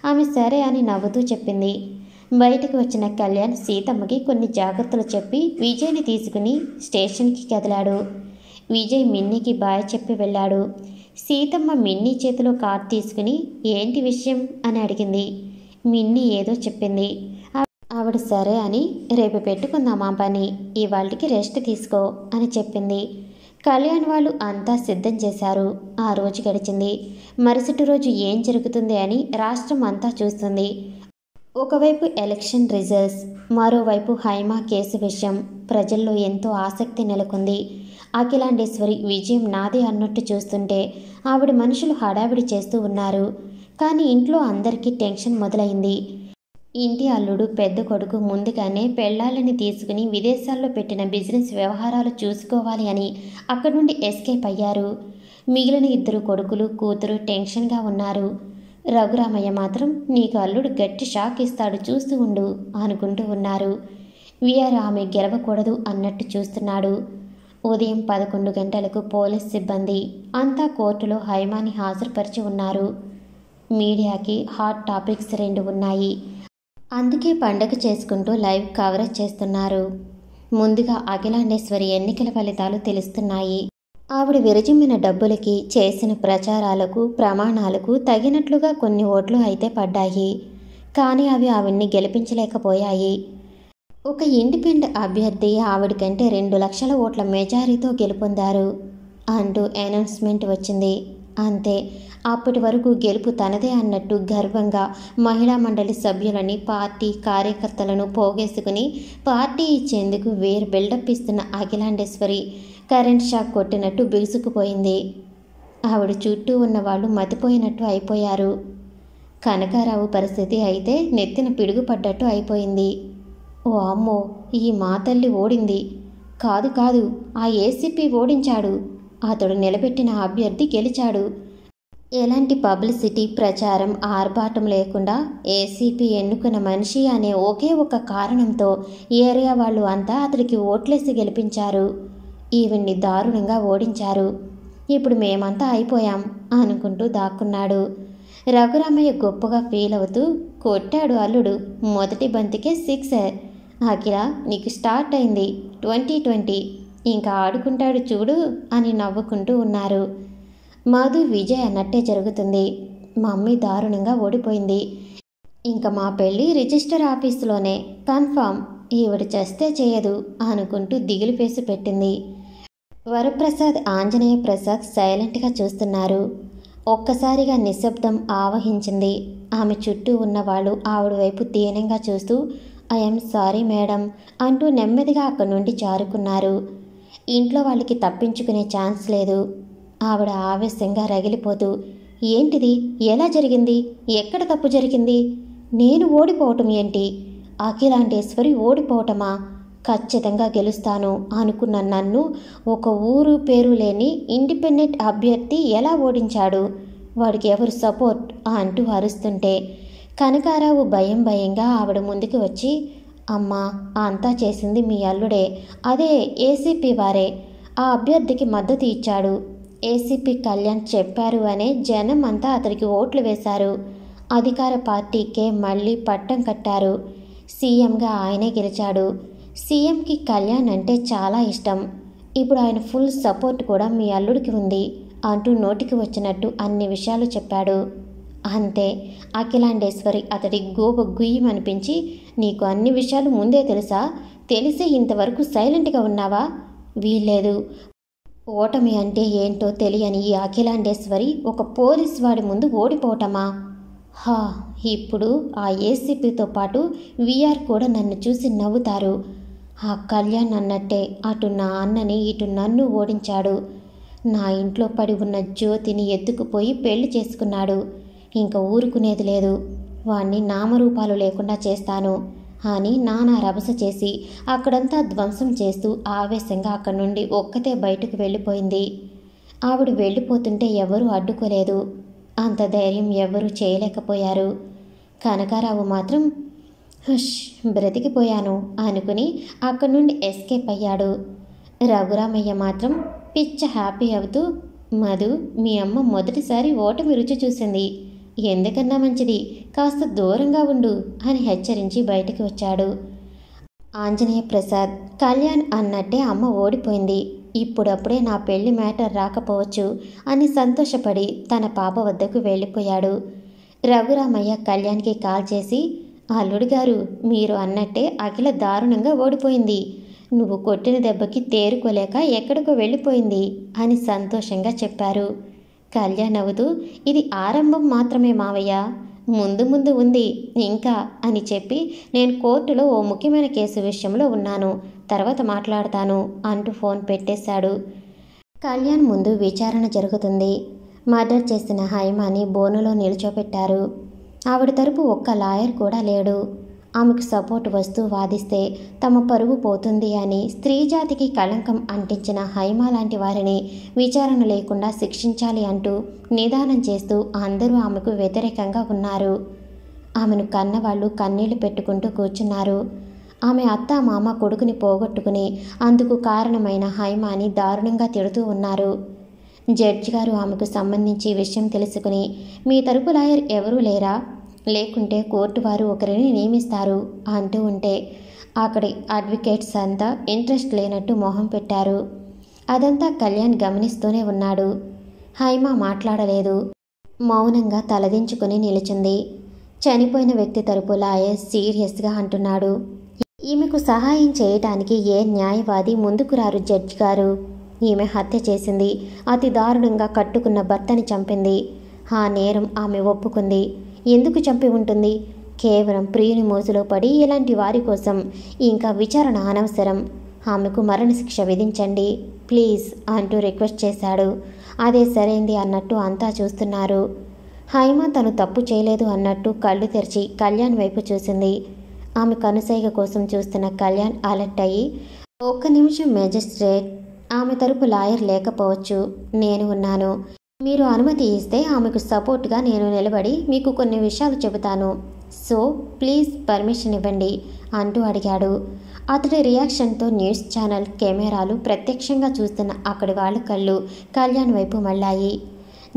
ఆమె సరే అని నవ్వుతూ చెప్పింది. బయటకు వచ్చిన కళ్యాణ్ సీతమ్మకి కొన్ని జాగ్రత్తలు చెప్పి విజయ్ని తీసుకుని స్టేషన్కి కదిలాడు. విజయ్ మిన్నీకి బాయ్ చెప్పి వెళ్ళాడు. సీతమ్మ మిన్నీ చేతిలో కార్డు తీసుకుని ఏంటి విషయం అని అడిగింది. మిన్నీ ఏదో చెప్పింది. ఆవిడ సరే అని రేపు పెట్టుకుందామా పని, ఇవాళకి రెస్ట్ తీసుకో అని చెప్పింది. కళ్యాణ్ వాళ్ళు అంతా సిద్ధం చేశారు. ఆ రోజు గడిచింది. మరుసటి రోజు ఏం జరుగుతుంది అని రాష్ట్రం అంతా చూస్తుంది. ఒకవైపు ఎలక్షన్ రిజల్ట్స్, మరోవైపు హైమా కేసు విషయం. ప్రజల్లో ఎంతో ఆసక్తి నెలకొంది. అఖిలాండేశ్వరి విజయం నాదే అన్నట్టు చూస్తుంటే ఆవిడ మనుషులు హడావిడి చేస్తూ ఉన్నారు. కానీ ఇంట్లో అందరికీ టెన్షన్ మొదలైంది. ఇంటి అల్లుడు పెద్ద కొడుకు ముందుగానే పెళ్లాళ్ళని తీసుకుని విదేశాల్లో పెట్టిన బిజినెస్ వ్యవహారాలు చూసుకోవాలి అని అక్కడి నుండి ఎస్కేప్ అయ్యారు. మిగిలిన ఇద్దరు కొడుకులు కూతురు టెన్షన్గా ఉన్నారు. రఘురామయ్య మాత్రం నీకు అల్లుడు గట్టి షాక్ ఇస్తాడు చూస్తూ ఉండు అనుకుంటూ ఉన్నారు. వీఆర్ ఆమె గెలవకూడదు అన్నట్టు చూస్తున్నాడు. ఉదయం 11 గంటలకు పోలీస్ సిబ్బంది అంతా కోర్టులో హైమాని హాజరుపరిచి ఉన్నారు. మీడియాకి హాట్ టాపిక్స్ 2 ఉన్నాయి. అందుకే పండగ చేసుకుంటూ లైవ్ కవరేజ్ చేస్తున్నారు. ముందుగా అఖిలాండేశ్వరి ఎన్నికల ఫలితాలు తెలుస్తున్నాయి. ఆవిడ విరజిమ్మిన డబ్బులకి చేసిన ప్రచారాలకు ప్రమాణాలకు తగినట్లుగా కొన్ని ఓట్లు అయితే పడ్డాయి. కానీ అవి ఆవిడ్ని గెలిపించలేకపోయాయి. ఒక ఇండిపెండెంట్ అభ్యర్థి ఆవిడ కంటే 2 లక్షల ఓట్ల మెజారిటీతో గెలుపొందారు అంటూ అనౌన్స్మెంట్ వచ్చింది. అంతే. అప్పటి వరకు గెలుపు తనదే అన్నట్టు గర్వంగా మహిళా మండలి సభ్యులని, పార్టీ కార్యకర్తలను పోగేసుకుని పార్టీ ఇచ్చేందుకు వేరు బిల్డప్ ఇస్తున్న అఖిలాండేశ్వరి కరెంట్ షాక్ కొట్టినట్టు బిగుసుకుపోయింది. ఆవిడ చుట్టూ ఉన్న వాళ్ళు మతిపోయినట్టు అయిపోయారు. కనకారావు పరిస్థితి అయితే నెత్తిన పిడుగుపడ్డట్టు అయిపోయింది. ఓ అమ్మో, ఈ మా తల్లి ఓడింది. కాదు కాదు, ఆ ఏసీపీ ఓడించాడు. అతడు నిలబెట్టిన అభ్యర్థి గెలిచాడు. ఎలాంటి పబ్లిసిటీ, ప్రచారం, ఆర్భాటం లేకుండా ఏసీపీ ఎన్నుకున్న మనిషి అనే ఒకే ఒక కారణంతో ఏరియా వాళ్ళు అంతా అతడికి ఓట్లేసి గెలిపించారు. ఈవిడ్ని దారుణంగా ఓడించారు. ఇప్పుడు మేమంతా అయిపోయాం అనుకుంటూ దాక్కున్నాడు. రఘురామయ్య గొప్పగా ఫీల్ అవుతూ, కొట్టాడు అల్లుడు, మొదటి బంతికే 6. అఖిల, నీకు స్టార్ట్ అయింది 2020, ఇంకా ఆడుకుంటాడు చూడు అని నవ్వుకుంటూ ఉన్నారు. మధు, విజయ్ అన్నట్టే జరుగుతుంది. మమ్మీ దారుణంగా ఓడిపోయింది. ఇంకా మా పెళ్ళి రిజిస్టర్ ఆఫీసులోనే కన్ఫామ్. ఈవిడ చేస్తే చేయదు అనుకుంటూ దిగులు ఫేసి పెట్టింది. వరప్రసాద్, ఆంజనేయ ప్రసాద్ సైలెంట్గా చూస్తున్నారు. ఒక్కసారిగా నిశ్శబ్దం ఆవహించింది. ఆమె చుట్టూ ఉన్నవాళ్ళు ఆవిడ వైపు దీనంగా చూస్తూ ఐఎమ్ సారీ మేడం అంటూ నెమ్మదిగా అక్కడి నుండి జారుకున్నారు. ఇంట్లో వాళ్ళకి తప్పించుకునే ఛాన్స్ లేదు. ఆవిడ ఆవేశంగా రగిలిపోతూ, ఏంటిది, ఎలా జరిగింది, ఎక్కడ తప్పు జరిగింది, నేను ఓడిపోవటం ఏంటి, అఖిలాండేశ్వరి ఓడిపోవటమా, ఖచ్చితంగా గెలుస్తాను అనుకున్న నన్ను ఒక ఊరు పేరు లేని ఇండిపెండెంట్ అభ్యర్థి ఎలా ఓడించాడు, వాడికి ఎవరు సపోర్ట్ అంటూ అరుస్తుంటే కనకారావు భయంగా ఆవిడ ముందుకు వచ్చి, అమ్మా, అంతా చేసింది మీ అల్లుడే, అదే ఏసీపీ వారే. ఆ అభ్యర్థికి మద్దతు ఇచ్చాడు. ఏసీపీ కళ్యాణ్ చెప్పారు అనే జనం అంతా అతడికి ఓట్లు వేశారు. అధికార పార్టీకే మళ్ళీ పట్టం కట్టారు. సీఎంగా ఆయనే గెలిచాడు. సీఎంకి కళ్యాణ్ అంటే చాలా ఇష్టం. ఇప్పుడు ఆయన ఫుల్ సపోర్ట్ కూడా మీ అల్లుడికి ఉంది అంటూ నోటికి వచ్చినట్టు అన్ని విషయాలు చెప్పాడు. అంతే. అఖిలాండేశ్వరి అతడి గోబ గుయ్యమనిపించి, నీకు అన్ని విషయాలు ముందే తెలుసా, తెలిసి ఇంతవరకు సైలెంట్గా ఉన్నావా, వీల్లేదు. ఓటమి అంటే ఏంటో తెలియని ఈ అఖిలాండేశ్వరి ఒక పోలీస్ వాడి ముందు ఓడిపోవటమా? హా, ఇప్పుడు ఆ ఏసీపీతో పాటు వీఆర్ కూడా నన్ను చూసి నవ్వుతారు. ఆ కళ్యాణ్ అన్నట్టే అటు నా అన్నని ఇటు నన్ను ఓడించాడు. నా ఇంట్లో పడి ఉన్న జ్యోతిని ఎత్తుకుపోయి పెళ్లి చేసుకున్నాడు. ఇంకా ఊరుకునేది లేదు. వాణ్ణి నామరూపాలు లేకుండా చేస్తాను అని నానా రభస చేసి అక్కడంతా ధ్వంసం చేస్తూ ఆవేశంగా అక్కడి నుండి ఒక్కతే బయటకు వెళ్ళిపోయింది. ఆవిడ వెళ్ళిపోతుంటే ఎవరూ అడ్డుకోలేదు. అంత ధైర్యం ఎవరూ చేయలేకపోయారు. కనకారావు మాత్రం హుష్, బ్రతికిపోయాను అనుకుని అక్కడి నుండి ఎస్కేప్ అయ్యాడు. రఘురామయ్య మాత్రం పిచ్చ హ్యాపీ అవుతూ, మధు, మీ అమ్మ మొదటిసారి ఓటమి రుచి చూసింది. ఎందుకన్నా మంచిది, కాస్త దూరంగా ఉండు అని హెచ్చరించి బయటికి వచ్చాడు. ఆంజనేయ ప్రసాద్, కళ్యాణ్ అన్నట్టే అమ్మ ఓడిపోయింది. ఇప్పుడప్పుడే నా పెళ్లి మ్యాటర్ రాకపోవచ్చు అని సంతోషపడి తన పాప వద్దకు వెళ్ళిపోయాడు. రఘురామయ్య కళ్యాణ్కి కాల్ చేసి, అల్లుడు గారు, మీరు అన్నట్టే అఖిల దారుణంగా ఓడిపోయింది. నువ్వు కొట్టిన దెబ్బకి తేరుకోలేక ఎక్కడికో వెళ్ళిపోయింది అని సంతోషంగా చెప్పారు. కళ్యాణ్ నవ్వుతూ, ఇది ఆరంభం మాత్రమే మావయ్య, ముందు ముందు ఉంది ఇంకా అని చెప్పి, నేను కోర్టులో ఓ ముఖ్యమైన కేసు విషయంలో ఉన్నాను, తర్వాత మాట్లాడతాను అంటూ ఫోన్ పెట్టేశాడు. కళ్యాణ్ ముందు విచారణ జరుగుతుంది. మర్డర్ చేసిన హైమాని బోనులో నిల్చోపెట్టారు. ఆవిడ తరపు ఒక్క లాయర్ కూడా లేడు. ఆమెకు సపోర్ట్ వస్తూ వాదిస్తే తమ పరువు పోతుంది అని స్త్రీ జాతికి కళంకం అంటించిన హైమా లాంటి వారిని విచారణ లేకుండా శిక్షించాలి అంటూ నిదానం చేస్తూ అందరూ ఆమెకు వ్యతిరేకంగా ఉన్నారు. ఆమెను కన్నవాళ్ళు కన్నీళ్లు పెట్టుకుంటూ కూర్చున్నారు. ఆమె అత్త మామ కొడుకుని పోగొట్టుకుని అందుకు కారణమైన హైమాని దారుణంగా తిడుతూ ఉన్నారు. జడ్జి గారు ఆమెకు సంబంధించి విషయం తెలుసుకుని, మీ తరపు లాయర్ ఎవరూ లేరా, లేకుంటే కోర్టు వారు ఒకరిని నియమిస్తారు అంటూ ఉంటే అక్కడి అడ్వకేట్స్ అంతా ఇంట్రెస్ట్ లేనట్టు మొహం పెట్టారు. అదంతా కళ్యాణ్ గమనిస్తూనే ఉన్నాడు. హైమా మాట్లాడలేదు. మౌనంగా తలదించుకుని నిలిచింది. చనిపోయిన వ్యక్తి తరపు లాయర్ సీరియస్గా అంటున్నాడు, ఈమెకు సహాయం చేయటానికి ఏ న్యాయవాది ముందుకు రారు జడ్జి గారు. ఈమె హత్య చేసింది. అతి దారుణంగా కట్టుకున్న భర్తని చంపింది. ఆ నేరం ఆమె ఒప్పుకుంది. ఎందుకు చంపి ఉంటుంది? కేవలం ప్రియుని మోజులో పడి ఇలాంటి వారి కోసం ఇంకా విచారణ అనవసరం. ఆమెకు మరణశిక్ష విధించండి ప్లీజ్ అంటూ రిక్వెస్ట్ చేశాడు. అదే సరైంది అన్నట్టు అంతా చూస్తున్నారు. హైమ తను తప్పు చేయలేదు అన్నట్టు కళ్ళు తెరిచి కళ్యాణ్ వైపు చూసింది. ఆమె కనుసైగ కోసం చూస్తున్న కళ్యాణ్ అలర్ట్ అయ్యి, ఒక్క నిమిషం మేజిస్ట్రేట్, ఆమె తరపు లాయర్ లేకపోవచ్చు, నేను ఉన్నాను. మీరు అనుమతి ఇస్తే ఆమెకు సపోర్ట్గా నేను నిలబడి మీకు కొన్ని విషయాలు చెబుతాను. సో ప్లీజ్ పర్మిషన్ ఇవ్వండి అంటూ అడిగాడు. అతడి రియాక్షన్తో న్యూస్ ఛానల్ కెమెరాలు ప్రత్యక్షంగా చూస్తున్న అక్కడి వాళ్ళ కళ్ళు కళ్యాణ్ వైపు మళ్ళాయి.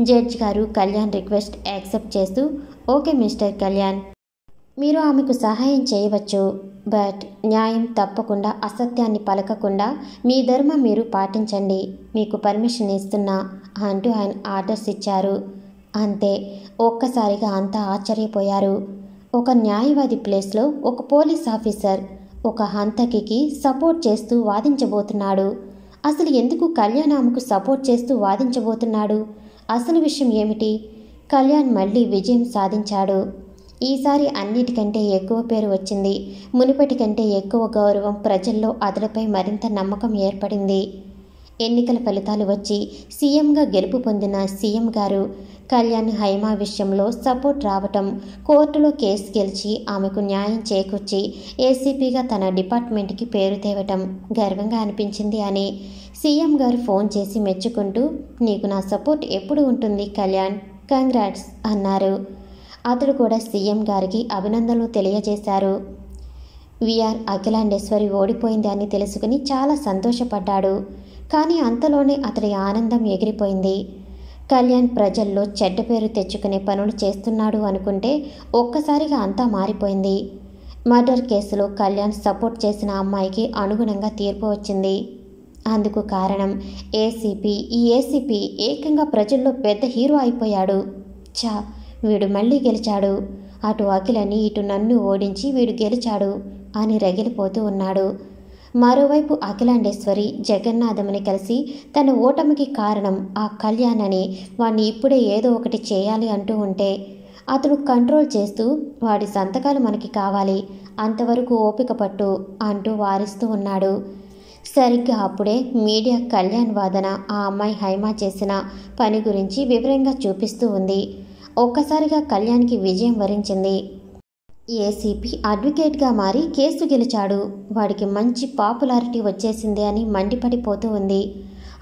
జడ్జ్ గారు కళ్యాణ్ రిక్వెస్ట్ యాక్సెప్ట్ చేస్తూ, ఓకే మిస్టర్ కళ్యాణ్, మీరు ఆమెకు సహాయం చేయవచ్చు. బట్ న్యాయం తప్పకుండా అసత్యాన్ని పలకకుండా మీ ధర్మం మీరు పాటించండి. మీకు పర్మిషన్ ఇస్తున్నా అంటూ ఆయన ఆర్డర్స్ ఇచ్చారు. అంతే. ఒక్కసారిగా అంతా ఆశ్చర్యపోయారు. ఒక న్యాయవాది ప్లేస్లో ఒక పోలీస్ ఆఫీసర్ ఒక హంతకికి సపోర్ట్ చేస్తూ వాదించబోతున్నాడు. అసలు ఎందుకు కళ్యాణ్ ఆమెకు సపోర్ట్ చేస్తూ వాదించబోతున్నాడు? అసలు విషయం ఏమిటి? కళ్యాణ్ మళ్ళీ విజయం సాధించాడు. ఈసారి అన్నిటికంటే ఎక్కువ పేరు వచ్చింది. మునుపటి కంటే ఎక్కువ గౌరవం, ప్రజల్లో అతడిపై మరింత నమ్మకం ఏర్పడింది. ఎన్నికల ఫలితాలు వచ్చి సీఎంగా గెలుపు పొందిన సీఎం గారు కళ్యాణ్ హైమా విషయంలో సపోర్ట్ రావటం, కోర్టులో కేసు గెలిచి ఆమెకు న్యాయం చేకూర్చి ఏసీపీగా తన డిపార్ట్మెంట్కి పేరు తేవటం గర్వంగా అనిపించింది అని సీఎం గారు ఫోన్ చేసి మెచ్చుకుంటూ, నీకు నా సపోర్ట్ ఎప్పుడు ఉంటుంది కళ్యాణ్, కంగ్రాట్స్ అన్నారు. అతడు కూడా సీఎం గారికి అభినందనలు తెలియజేశారు. విఆర్ అఖిలాండేశ్వరి ఓడిపోయింది అని తెలుసుకుని చాలా సంతోషపడ్డాడు. కానీ అంతలోనే అతడి ఆనందం ఎగిరిపోయింది. కళ్యాణ్ ప్రజల్లో చెడ్డ పేరు తెచ్చుకునే పనులు చేస్తున్నాడు అనుకుంటే ఒక్కసారిగా అంతా మారిపోయింది. మర్డర్ కేసులో కళ్యాణ్ సపోర్ట్ చేసిన అమ్మాయికి అనుగుణంగా తీర్పు వచ్చింది. అందుకు కారణం ఏసీపీ. ఈ ఏసీపీ ఏకంగా ప్రజల్లో పెద్ద హీరో అయిపోయాడు. చా, వీడు మళ్ళీ గెలిచాడు. అటు అఖిలని ఇటు నన్ను ఓడించి వీడు గెలిచాడు అని రగిలిపోతూ ఉన్నాడు. మరోవైపు అఖిలాండేశ్వరి జగన్నాథముని కలిసి తన ఓటమికి కారణం ఆ కళ్యాణ్ అని, వాణ్ణి ఇప్పుడే ఏదో ఒకటి చేయాలి అంటూ ఉంటే అతడు కంట్రోల్ చేస్తూ, వాడి సంతకాలు మనకి కావాలి, అంతవరకు ఓపిక పట్టు అంటూ వారిస్తూ ఉన్నాడు. సరిగ్గా అప్పుడే మీడియా కళ్యాణ్ వాదన, ఆ అమ్మాయి హైమా చేసిన పని గురించి వివరంగా చూపిస్తూ ఉంది. ఒక్కసారిగా కళ్యాణ్కి విజయం వరించింది. ఏసీపీ అడ్వకేట్గా మారి కేసు గెలిచాడు. వాడికి మంచి పాపులారిటీ వచ్చేసింది అని మండిపడిపోతూ ఉంది.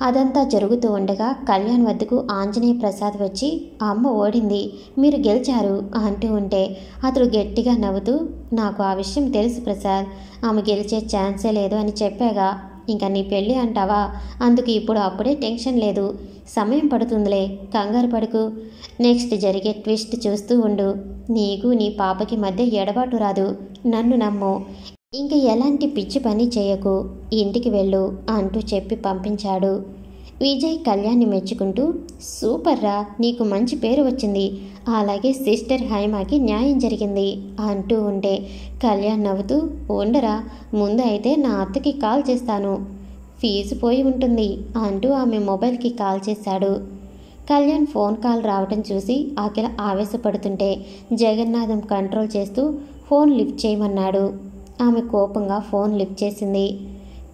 అదంతా జరుగుతూ ఉండగా కళ్యాణ్ వద్దకు ఆంజనేయ ప్రసాద్ వచ్చి, అమ్మ ఓడింది, మీరు గెలిచారు అంటూ ఉంటే అతడు గట్టిగా నవ్వుతూ, నాకు ఆ విషయం తెలుసు ప్రసాద్, ఆమె గెలిచే ఛాన్సే లేదు అని చెప్పాగా, ఇంకా నీ పెళ్ళి అంటావా? అందుకు ఇప్పుడు అప్పుడే టెన్షన్ లేదు, సమయం పడుతుందిలే, కంగారు పడుకు. నెక్స్ట్ జరిగే ట్విస్ట్ చూస్తూ ఉండు. నీకు నీ పాపకి మధ్య ఎడబాటు రాదు, నన్ను నమ్ము. ఇంక ఎలాంటి పిచ్చి పని చేయకు, ఇంటికి వెళ్ళు అంటూ చెప్పి పంపించాడు. విజయ్ కళ్యాణ్ని మెచ్చుకుంటూ, సూపర్ రా, నీకు మంచి పేరు వచ్చింది, అలాగే సిస్టర్ హైమాకి న్యాయం జరిగింది అంటూ ఉంటే కళ్యాణ్ నవ్వుతూ, ఉండరా, ముందు అయితే నా అత్తకి కాల్ చేస్తాను, ఫీజు పోయి ఉంటుంది అంటూ ఆమె మొబైల్కి కాల్ చేశాడు. కళ్యాణ్ ఫోన్ కాల్ రావటం చూసి అఖిల ఆవేశపడుతుంటే జగన్నాథం కంట్రోల్ చేస్తూ ఫోన్ లిఫ్ట్ చేయమన్నాడు. ఆమె కోపంగా ఫోన్ లిఫ్ట్ చేసింది.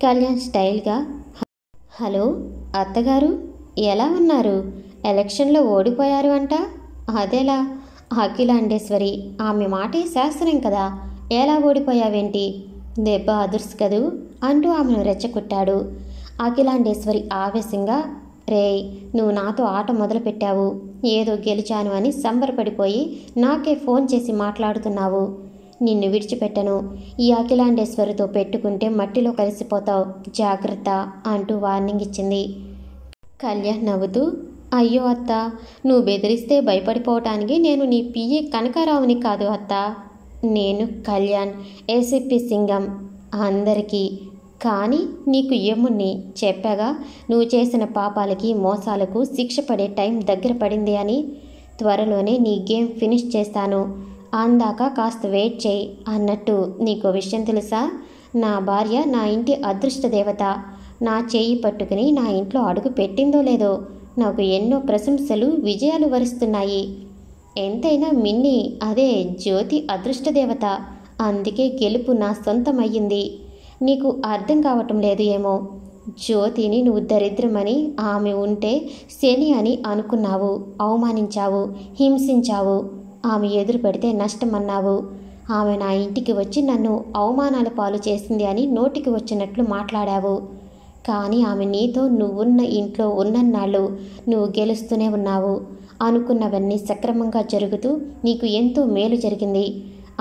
కళ్యాణ్ స్టైల్గా, హలో అత్తగారు, ఎలా ఉన్నారు? ఎలక్షన్లో ఓడిపోయారు అంట, అదేలా? అఖిలాండేశ్వరి, ఆమె మాటే శాస్త్రం కదా, ఎలా ఓడిపోయావేంటి? దెబ్బ అదుర్స్ కదూ అంటూ ఆమెను రెచ్చగొట్టాడు. అఖిలాండేశ్వరి ఆవేశంగా, రేయ్, నువ్వు నాతో ఆట మొదలుపెట్టావు, ఏదో గెలిచాను అని సంబరపడిపోయి నాకే ఫోన్ చేసి మాట్లాడుతున్నావు, నిన్ను విడిచిపెట్టను, ఈ అఖిలాండేశ్వరితో పెట్టుకుంటే మట్టిలో కలిసిపోతావు, జాగ్రత్త అంటూ వార్నింగ్ ఇచ్చింది. కళ్యాణ్ నవ్వుతూ, అయ్యో అత్త, నువ్వు బెదిరిస్తే భయపడిపోవటానికి నేను నీ పిఏ కనకారావుని కాదు అత్త, నేను కళ్యాణ్, ఏసీపీ సింగం, అందరికీ. కానీ నీకు యముణ్ణి చెప్పాగా, నువ్వు చేసిన పాపాలకి మోసాలకు శిక్ష పడే టైం దగ్గర పడింది అని. త్వరలోనే నీ గేమ్ ఫినిష్ చేస్తాను, అందాక కాస్త వెయిట్ చేయి. అన్నట్టు నీకో విషయం తెలుసా? నా భార్య నా ఇంటి అదృష్ట దేవత, నా చేయి పట్టుకుని నా ఇంట్లో అడుగు పెట్టిందో లేదో నాకు ఎన్నో ప్రశంసలు విజయాలు వరిస్తున్నాయి. ఎంతైనా మిన్ని అదే జ్యోతి అదృష్టదేవత. అందుకే గెలుపు నా సొంతమయ్యింది. నీకు అర్థం కావటం లేదు ఏమో. జ్యోతిని నువ్వు దరిద్రమని, ఆమె ఉంటే శని అని అనుకున్నావు, అవమానించావు, హింసించావు. ఆమె ఎదురు పెడితే నష్టమన్నావు. ఆమె నా ఇంటికి వచ్చి నన్ను అవమానాల పాలు చేసింది అని నోటికి వచ్చినట్లు మాట్లాడావు. కానీ ఆమె నీతో నువ్వున్న ఇంట్లో ఉన్నన్నాళ్ళు నువ్వు గెలుస్తూనే ఉన్నావు. అనుకున్నవన్నీ సక్రమంగా జరుగుతూ నీకు ఎంతో మేలు జరిగింది.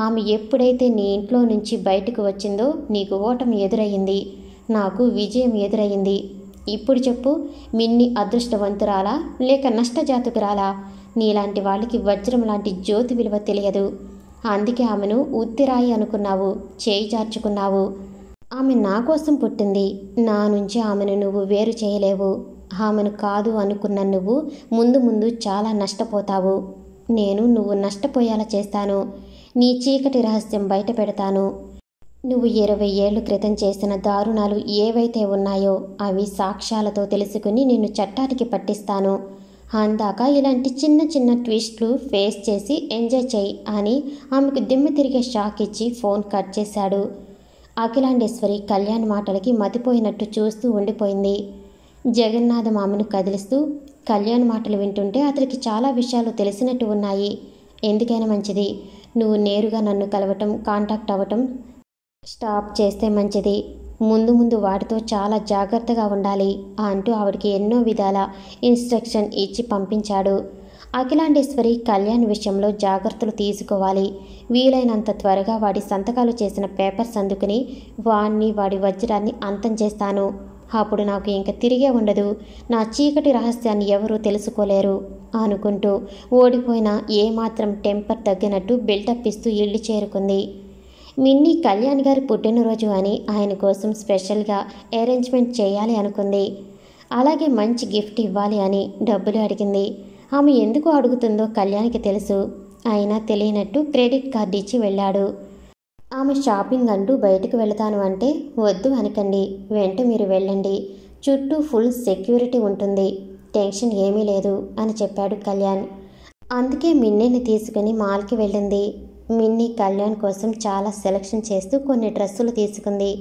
ఆమె ఎప్పుడైతే నీ ఇంట్లో నుంచి బయటకు వచ్చిందో నీకు ఓటమి ఎదురయ్యింది, నాకు విజయం ఎదురయ్యింది. ఇప్పుడు చెప్పు, మిన్ని అదృష్టవంతురాలా లేక నష్టజాతకురాలా? నీలాంటి వాళ్ళకి వజ్రం లాంటి జ్యోతి విలువ తెలియదు. అందుకే ఆమెను ఉత్తిరాయి అనుకున్నావు, చేయి చార్చుకున్నావు. ఆమె నా కోసం పుట్టింది. నా నుంచి ఆమెను నువ్వు వేరు చేయలేవు. ఆమెను కాదు అనుకున్న నువ్వు ముందు ముందు చాలా నష్టపోతావు. నేను నువ్వు నష్టపోయేలా చేస్తాను. నీ చీకటి రహస్యం బయట పెడతాను. నువ్వు 20 ఏళ్ల క్రితం చేసిన దారుణాలు ఏవైతే ఉన్నాయో అవి సాక్ష్యాలతో తెలుసుకుని నిన్ను చట్టానికి పట్టిస్తాను. అందాక ఇలాంటి చిన్న చిన్న ట్విస్ట్లు ఫేస్ చేసి ఎంజాయ్ చేయి అని ఆమెకు దిమ్మ తిరిగే షాక్ ఇచ్చి ఫోన్ కట్ చేశాడు. అఖిలాండేశ్వరి కళ్యాణ్ మాటలకి మతిపోయినట్టు చూస్తూ ఉండిపోయింది. జగన్నాథం ఆమెను కదిలిస్తూ, కళ్యాణ్ మాటలు వింటుంటే అతనికి చాలా విషయాలు తెలిసినట్టు ఉన్నాయి. ఎందుకైనా మంచిది నువ్వు నేరుగా నన్ను కలవటం, కాంటాక్ట్ అవ్వటం స్టాప్ చేస్తే మంచిది. ముందు ముందు వాటితో చాలా జాగ్రత్తగా ఉండాలి అంటూ ఆవిడికి ఎన్నో విధాల ఇన్స్ట్రక్షన్ ఇచ్చి పంపించాడు. అఖిలాండేశ్వరి కళ్యాణ్ విషయంలో జాగ్రత్తలు తీసుకోవాలి. వీలైనంత త్వరగా వాడి సంతకాలు చేసిన పేపర్స్ అందుకుని వాడి వజ్రాన్ని అంతం చేస్తాను. అప్పుడు నాకు ఇంక తిరిగే ఉండదు. నా చీకటి రహస్యాన్ని ఎవరూ తెలుసుకోలేరు అనుకుంటూ ఓడిపోయిన ఏమాత్రం టెంపర్ తగ్గినట్టు బిల్డప్ ఇస్తూ ఇల్లు చేరుకుంది. మిన్ని కళ్యాణ్ గారి పుట్టినరోజు అని ఆయన కోసం స్పెషల్గా అరేంజ్మెంట్ చేయాలి అనుకుంది. అలాగే మంచి గిఫ్ట్ ఇవ్వాలి అని డబ్బులు అడిగింది. ఆమె ఎందుకు అడుగుతుందో కళ్యాణ్కి తెలుసు. అయినా తెలియనట్టు క్రెడిట్ కార్డు ఇచ్చి వెళ్ళాడు. ఆమె షాపింగ్ అంటూ బయటకు వెళతాను అంటే వద్దు అనకండి, వెంట మీరు వెళ్ళండి. చుట్టూ ఫుల్ సెక్యూరిటీ ఉంటుంది, టెన్షన్ ఏమీ లేదు అని చెప్పాడు కళ్యాణ్. అందుకే మిన్నీని తీసుకుని మాల్కి వెళ్ళింది. మిన్నీ కళ్యాణ్ కోసం చాలా సెలక్షన్ చేస్తూ కొన్ని డ్రెస్సులు తీసుకుంది.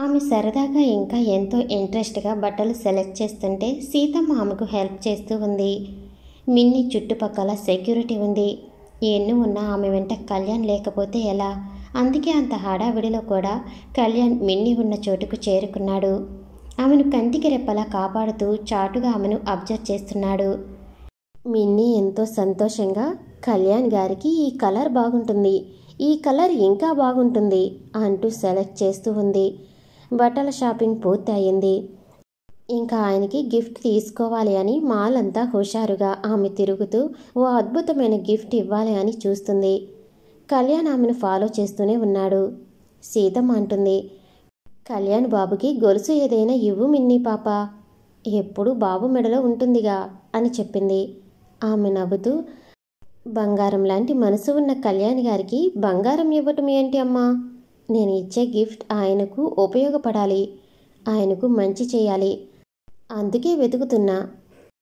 ఆమె సరదాగా ఇంకా ఎంతో ఇంట్రెస్ట్గా బట్టలు సెలెక్ట్ చేస్తుంటే సీతమ్మ ఆమెకు హెల్ప్ చేస్తూ ఉంది. మిన్నీ చుట్టుపక్కల సెక్యూరిటీ ఉంది. ఎన్నో ఉన్నా ఆమె వెంట కళ్యాణ్ లేకపోతే ఎలా? అందుకే అంత హడావిడిలో కూడా కళ్యాణ్ మిన్నీ ఉన్న చోటుకు చేరుకున్నాడు. ఆమెను కంటికి రెప్పలా కాపాడుతూ చాటుగా ఆమెను అబ్జర్వ్ చేస్తున్నాడు. మిన్నీ ఎంతో సంతోషంగా, కళ్యాణ్ గారికి ఈ కలర్ బాగుంటుంది, ఈ కలర్ ఇంకా బాగుంటుంది అంటూ సెలెక్ట్ చేస్తూ ఉంది. బట్టల షాపింగ్ పూర్తి అయింది. ఇంకా ఆయనకి గిఫ్ట్ తీసుకోవాలి అని మాల్ అంతా హుషారుగా ఆమె తిరుగుతూ ఓ అద్భుతమైన గిఫ్ట్ ఇవ్వాలి అని చూస్తుంది. కళ్యాణ్ ఆమెను ఫాలో చేస్తూనే ఉన్నాడు. సీతమ్మ అంటుంది, కళ్యాణ్ బాబుకి గొలుసు ఏదైనా ఇవ్వు మిన్నీ పాప, ఎప్పుడు బాబు మెడలో ఉంటుందిగా అని చెప్పింది. ఆమె నవ్వుతూ, బంగారం లాంటి మనసు ఉన్న కళ్యాణ్ గారికి బంగారం ఇవ్వటం ఏంటి అమ్మా? నేను ఇచ్చే గిఫ్ట్ ఆయనకు ఉపయోగపడాలి, ఆయనకు మంచి చేయాలి, అందుకే వెతుకుతున్నా,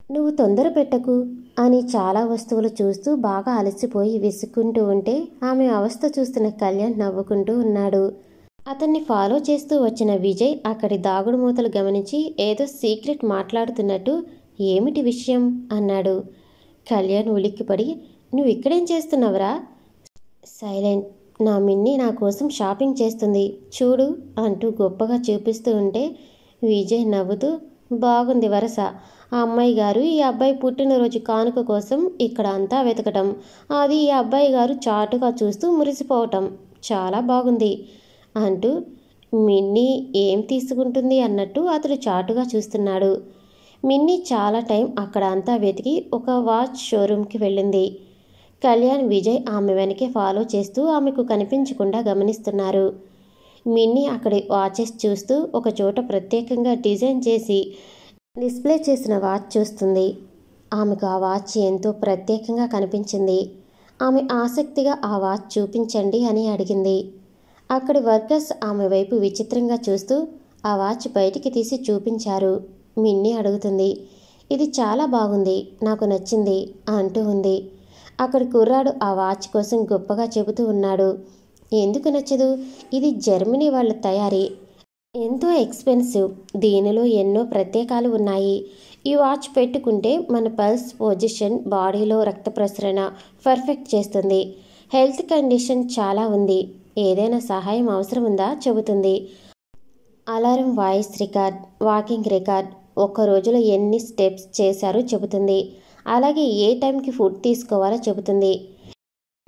నువ్వు తొందర పెట్టకు అని చాలా వస్తువులు చూస్తూ బాగా అలసిపోయి విసుక్కుంటూ ఉంటే ఆమె అవస్థ చూస్తున్న కళ్యాణ్ నవ్వుకుంటూ ఉన్నాడు. అతన్ని ఫాలో చేస్తూ వచ్చిన విజయ్ అక్కడి దాగుడు మూతలు గమనించి ఏదో సీక్రెట్ మాట్లాడుతున్నట్టు ఏమిటి విషయం అన్నాడు. కళ్యాణ్ ఉలిక్కిపడి, నువ్వు ఇక్కడేం చేస్తున్నావురా? సైలెంట్, నా మిన్ని నా కోసం షాపింగ్ చేస్తుంది చూడు అంటూ గొప్పగా చూపిస్తూ ఉంటే విజయ్ నవ్వుతూ, బాగుంది వరస, ఆ అమ్మాయి గారు ఈ అబ్బాయి పుట్టినరోజు కానుక కోసం ఇక్కడ అంతా వెతకటం, అది ఈ అబ్బాయి గారు చాటుగా చూస్తూ మురిసిపోవటం, చాలా బాగుంది అంటూ మిన్నీ ఏం తీసుకుంటుంది అన్నట్టు అతడు చాటుగా చూస్తున్నాడు. మిన్నీ చాలా టైం అక్కడ అంతా వెతికి ఒక వాచ్ షోరూమ్కి వెళ్ళింది. కళ్యాణ్, విజయ్ ఆమె వెనకే ఫాలో చేస్తూ ఆమెకు కనిపించకుండా గమనిస్తున్నారు. మిన్నీ అక్కడి వాచెస్ చూస్తూ ఒక చోట ప్రత్యేకంగా డిజైన్ చేసి డిస్ప్లే చేసిన వాచ్ చూస్తుంది. ఆమెకు ఆ వాచ్ ఎంతో ప్రత్యేకంగా కనిపించింది. ఆమె ఆసక్తిగా ఆ వాచ్ చూపించండి అని అడిగింది. అక్కడి వర్కర్స్ ఆమె వైపు విచిత్రంగా చూస్తూ ఆ వాచ్ బయటికి తీసి చూపించారు. మిన్నీ అడుగుతుంది, ఇది చాలా బాగుంది, నాకు నచ్చింది అంటూ ఉంది. అక్కడ కుర్రాడు ఆ వాచ్ కోసం గొప్పగా చెబుతూ ఉన్నాడు. ఎందుకు నచ్చదు? ఇది జర్మనీ వాళ్ళ తయారీ, ఎంతో ఎక్స్పెన్సివ్, దీనిలో ఎన్నో ప్రత్యేకాలు ఉన్నాయి. ఈ వాచ్ పెట్టుకుంటే మన పల్స్ పొజిషన్, బాడీలో రక్త ప్రసరణ పర్ఫెక్ట్ చేస్తుంది. హెల్త్ కండిషన్ చాలా ఉంది, ఏదైనా సహాయం అవసరం ఉందా చెబుతుంది. Alarm voice record, walking record, ఒక్క రోజులో ఎన్ని స్టెప్స్ చేశారో చెబుతుంది. అలాగే ఏ టైంకి ఫుడ్ తీసుకోవాలో చెబుతుంది.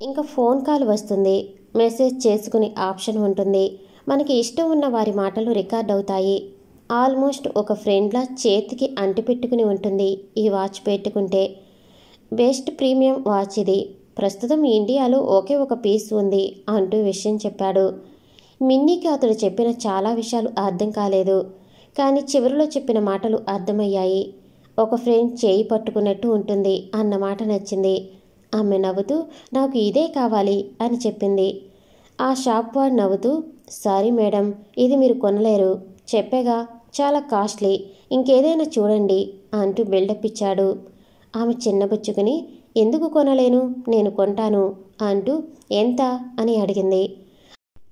ఇంకా ఫోన్ కాల్ వస్తుంది, మెసేజ్ చేసుకునే ఆప్షన్ ఉంటుంది. మనకి ఇష్టం ఉన్న వారి మాటలు రికార్డ్ అవుతాయి. ఆల్మోస్ట్ ఒక ఫ్రెండ్లా చేతికి అంటిపెట్టుకుని ఉంటుంది ఈ వాచ్ పెట్టుకుంటే. బెస్ట్ ప్రీమియం వాచ్ ఇది. ప్రస్తుతం ఇండియాలో ఒకే ఒక పీస్ ఉంది అంటూ విషయం చెప్పాడు. మిన్నీకి అతడు చెప్పిన చాలా విషయాలు అర్థం కాలేదు, కానీ చివరిలో చెప్పిన మాటలు అర్థమయ్యాయి. ఒక ఫ్రెండ్ చేయి పట్టుకున్నట్టు ఉంటుంది అన్న మాట నచ్చింది. ఆమె నవ్వుతూ నాకు ఇదే కావాలి అని చెప్పింది. ఆ షాప్ వాడు నవ్వుతూ సారీ మేడం, ఇది మీరు కొనలేరు, చెప్పేగా చాలా కాస్ట్లీ, ఇంకేదైనా చూడండి అంటూ బిల్డప్ ఇచ్చాడు. ఆమె చిన్నబుచ్చుకుని ఎందుకు కొనలేను, నేను కొంటాను అంటూ ఎంత అని అడిగింది.